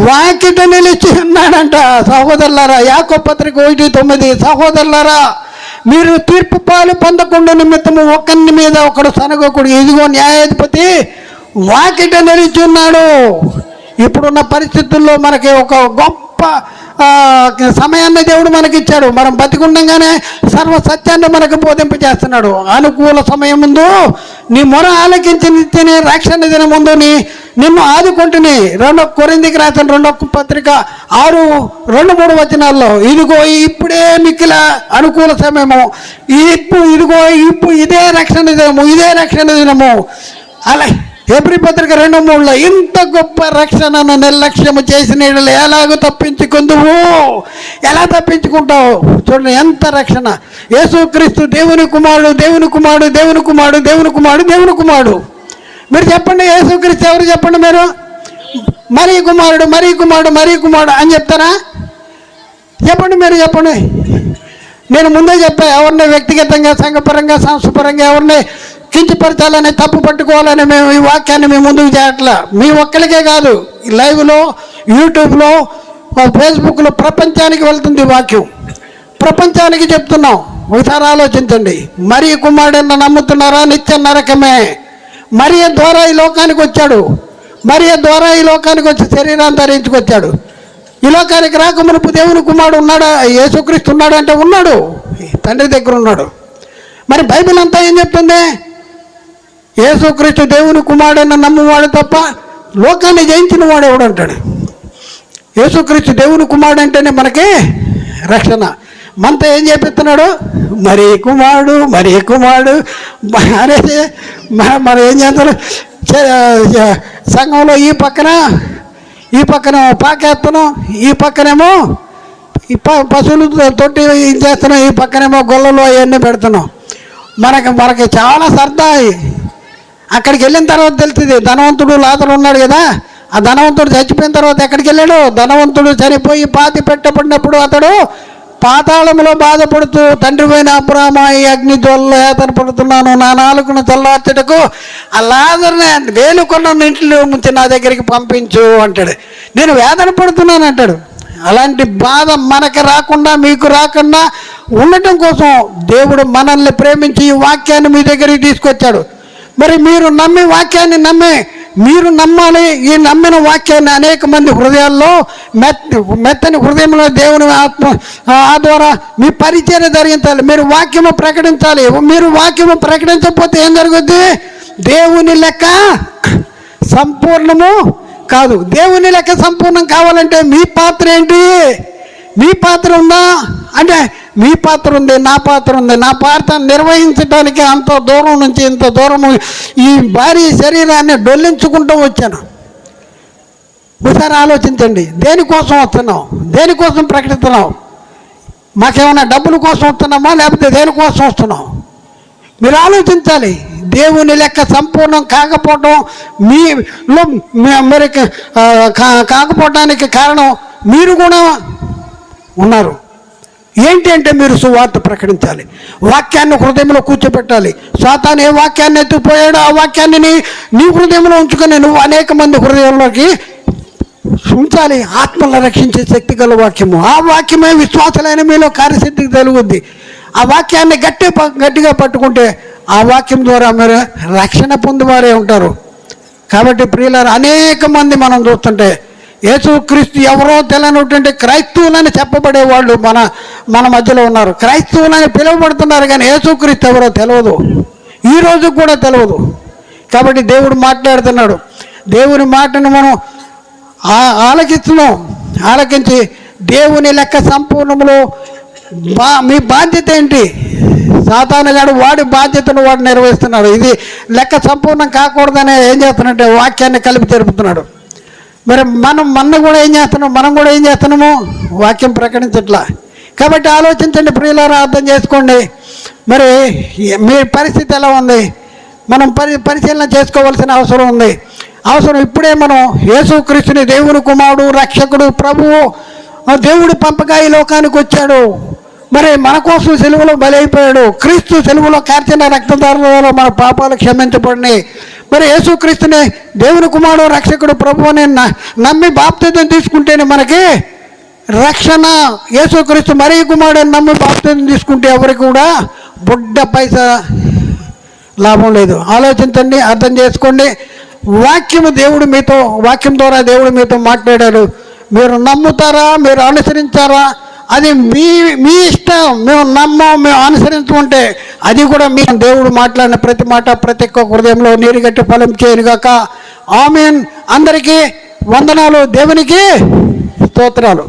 వాకిట నిలిచి ఉన్నాడంట. సహోదరులారా, యాకోబు పత్రిక 1:9, సహోదరులారా మీరు తీర్పు పాలు పొందకుండా నిమిత్తము ఒకరిని మీద ఒకడు సనగకూడదు. ఇదిగో న్యాయాధిపతి వాకిట నిలిచి ఉన్నాడు. ఇప్పుడున్న పరిస్థితుల్లో మనకి ఒక గొప్ప సమయాన్ని దేవుడు మనకిచ్చాడు. మనం బతికుండగానే సర్వ సత్యాన్ని మనకు బోధింపజేస్తున్నాడు. అనుకూల సమయం ముందు నీ మొర ఆలకించి రక్షణ దిన ముందు నిన్ను ఆదుకుంటుని. 2 కొరింథీకి రాసిన 2వ పత్రిక 6:2-3 వచనాల్లో, ఇదిగో ఇప్పుడే మిక్కిల అనుకూల సమయము, ఇదే రక్షణ దినము. అలా హెబ్రీ పత్రిక 2:3 ఇంత గొప్ప రక్షణను నిర్లక్ష్యము చేసిన యెడల ఎలాగో తప్పించుకుందువు, ఎలా తప్పించుకుంటావు? చూడండి ఎంత రక్షణ. యేసుక్రీస్తు దేవుని కుమారుడు, దేవుని కుమారుడు, దేవుని కుమారుడు, దేవుని కుమారుడు, దేవుని కుమారుడు. మీరు చెప్పండి, యేసుక్రీస్తు ఎవరు చెప్పండి? మీరు మరీ కుమారుడు, మరీ కుమారుడు, మరీ కుమారుడు అని చెప్తారా? చెప్పండి, మీరు చెప్పండి. నేను ముందే చెప్పా, ఎవరిని వ్యక్తిగతంగా, సంఘపరంగా, సంస్థపరంగా ఎవరిని కించపరచాలని, తప్పు పట్టుకోవాలని మేము ఈ వాక్యాన్ని మేము ముందుకు చేయట్లా. మీ ఒక్కరికే కాదు, లైవ్లో, యూట్యూబ్లో, ఫేస్బుక్లో ప్రపంచానికి వెళ్తుంది వాక్యం. ప్రపంచానికి చెప్తున్నాం. ఒకసారి ఆలోచించండి. మరీ కుమారుడన్న నమ్ముతున్నారా? నిత్య నరకమే. మరియ ద్వారా ఈ లోకానికి వచ్చాడు. మరియ ద్వారా ఈ లోకానికి వచ్చి శరీరాన్ని ధరించుకొచ్చాడు. ఈ లోకానికి రాకమునుపు దేవుని కుమారుడు ఉన్నాడా? యేసుక్రీస్తు ఉన్నాడు అంటే ఉన్నాడు, తండ్రి దగ్గర ఉన్నాడు. మరి బైబిల్ అంతా ఏం చెప్తుంది? యేసుక్రీస్తు దేవుని కుమారుడన్న నమ్మువాడు తప్ప లోకాన్ని జయించిన వాడు ఎవడు అంటాడు. యేసుక్రీస్తు దేవుని కుమారుడు అంటేనే మనకి రక్షణ. మనతో ఏం చేపిస్తున్నాడు? మరీ కుమారుడు, మరీ కుమారుడు అనేసి మనం ఏం చేస్తారు? సంఘంలో ఈ పక్కన పాకేస్తున్నాం, ఈ పక్కనేమో ఈ పశువులు తొట్టి చేస్తున్నాం, ఈ పక్కనేమో గొల్లలో అవన్నీ పెడుతున్నాం. మనకి చాలా సరదా. అక్కడికి వెళ్ళిన తర్వాత తెలుస్తుంది. ధనవంతుడు లాజరు ఉన్నాడు కదా, ఆ ధనవంతుడు చచ్చిపోయిన తర్వాత ఎక్కడికి వెళ్ళాడు? ధనవంతుడు చనిపోయి పాతి పెట్టబడినప్పుడు అతడు పాతాళంలో బాధపడుతూ, తండ్రి పోయిన అబ్రామ, ఈ అగ్ని జ్వాలలో ఏతన పడుతున్నాను, నా నాలుకను చల్లార్చుటకు ఆ లాజరుని వేలుకొన్న ఇంట్లో ముంచి నా దగ్గరికి పంపించు అంటాడు. నేను వేదన పడుతున్నాను అంటాడు. అలాంటి బాధ మనకు రాకుండా, మీకు రాకుండా ఉండటం కోసం దేవుడు మనల్ని ప్రేమించి ఈ వాక్యాన్ని మీ దగ్గరికి తీసుకొచ్చాడు. మరి మీరు నమ్మి వాక్యాన్ని మీరు నమ్మాలి. ఈ నమ్మిన వాక్యాన్ని అనేక మంది హృదయాల్లో మెత్తని హృదయంలో దేవుని ఆత్మ ఆ ద్వారా మీ పరిచర్య జరిగించాలి. మీరు వాక్యము ప్రకటించాలి. మీరు వాక్యము ప్రకటించకపోతే ఏం జరుగుద్ది? దేవుని లెక్క సంపూర్ణము కాదు. దేవుని లెక్క సంపూర్ణం కావాలంటే మీ పాత్ర ఏంటి? మీ పాత్ర ఉందా అంటే మీ పాత్ర ఉంది, నా పాత్ర ఉంది. నా పాత్ర నిర్వహించడానికి అంత దూరం నుంచి ఇంత దూరం ఈ భారీ శరీరాన్ని డొల్లించుకుంటూ వచ్చాను. ఒకసారి ఆలోచించండి. దేనికోసం వస్తున్నాం? దేనికోసం ప్రకటిస్తున్నాం? మాకేమైనా డబ్బుల కోసం వస్తున్నామా, లేకపోతే దేనికోసం వస్తున్నాం? మీరు ఆలోచించాలి. దేవుని లెక్క సంపూర్ణం కాకపోవడం మీలో మరి కాకపోవడానికి కారణం మీరు కూడా ఉన్నారు. ఏంటి అంటే మీరు సువార్త ప్రకటించాలి. వాక్యాన్ని హృదయంలో కూర్చోబెట్టాలి. సాతాను ఏ వాక్యాన్ని ఎత్తుకుపోయాడో ఆ వాక్యాన్ని నీ హృదయంలో ఉంచుకొని నువ్వు అనేక మంది హృదయంలోకి ఉంచాలి. ఆత్మలను రక్షించే శక్తి గల వాక్యము. ఆ వాక్యమే విశ్వాసాలైన మీలో కార్యసిద్ధికి తెలుగుద్ది. ఆ వాక్యాన్ని గట్టిగా పట్టుకుంటే ఆ వాక్యం ద్వారా మీరు రక్షణ పొందువారే ఉంటారు. కాబట్టి ప్రియులారా, అనేక మంది మనం చూస్తుంటే యేసుక్రీస్తు ఎవరో తెలియనటువంటి క్రైస్తవులని చెప్పబడే వాళ్ళు మన మధ్యలో ఉన్నారు. క్రైస్తవులని పిలువబడుతున్నారు, కానీ యేసుక్రీస్తు ఎవరో తెలియదు. ఈ రోజు కూడా తెలియదు. కాబట్టి దేవుడు మాట్లాడుతున్నాడు. దేవుని మాటను మనం ఆలకిస్తున్నాం. ఆలకించి దేవుని లెక్క సంపూర్ణములో మీ బాధ్యత ఏంటి? సాతాను గాడు వాడి బాధ్యతను వాడు నిర్వహిస్తున్నాడు. ఇది లెక్క సంపూర్ణం కాకూడదని ఏం చేస్తున్నాడంటే వాక్యాన్ని కలిపి తెరుపుతున్నాడు. మరి మనం కూడా ఏం చేస్తున్నాము? వాక్యం ప్రకటించట్లా. కాబట్టి ఆలోచించండి ప్రియులారా, అర్థం చేసుకోండి. మరి మీ పరిస్థితి ఎలా ఉంది? మనం పరిశీలన చేసుకోవాల్సిన అవసరం ఉంది. ఇప్పుడే మనం యేసుక్రీస్తుని దేవుని కుమారుడు, రక్షకుడు, ప్రభువు, దేవుడు పంపగా ఈ లోకానికి వచ్చాడు. మరి మన కోసం సెలువులో బలైపోయాడు. క్రీస్తు సెలువులో కార్చిన రక్తధారల ద్వారా మన పాపాలు క్షమించబడినాయి. మరి యేసుక్రీస్తుని దేవుని కుమారుడు, రక్షకుడు, ప్రభువుని నమ్మి బాప్తిజం తీసుకుంటేనే మనకి రక్షణ. యేసుక్రీస్తు మరీ కుమారుడు నమ్మి బాప్తిజం తీసుకుంటే ఎవరికి కూడా బుడ్డ పైసా లాభం లేదు. ఆలోచించండి, అర్థం చేసుకోండి. వాక్యం ద్వారా దేవుడు మీతో మాట్లాడాడు. మీరు నమ్ముతారా? మీరు అనుసరించారా? అది మీ ఇష్టం. మేము అనుసరించుకుంటే అది కూడా దేవుడు మాట్లాడిన ప్రతి మాట ప్రతి ఒక్క హృదయంలో నీరుగట్టి ఫలం చేయనుగాక. ఆమేన్. అందరికీ వందనాలు. దేవునికి స్తోత్రాలు.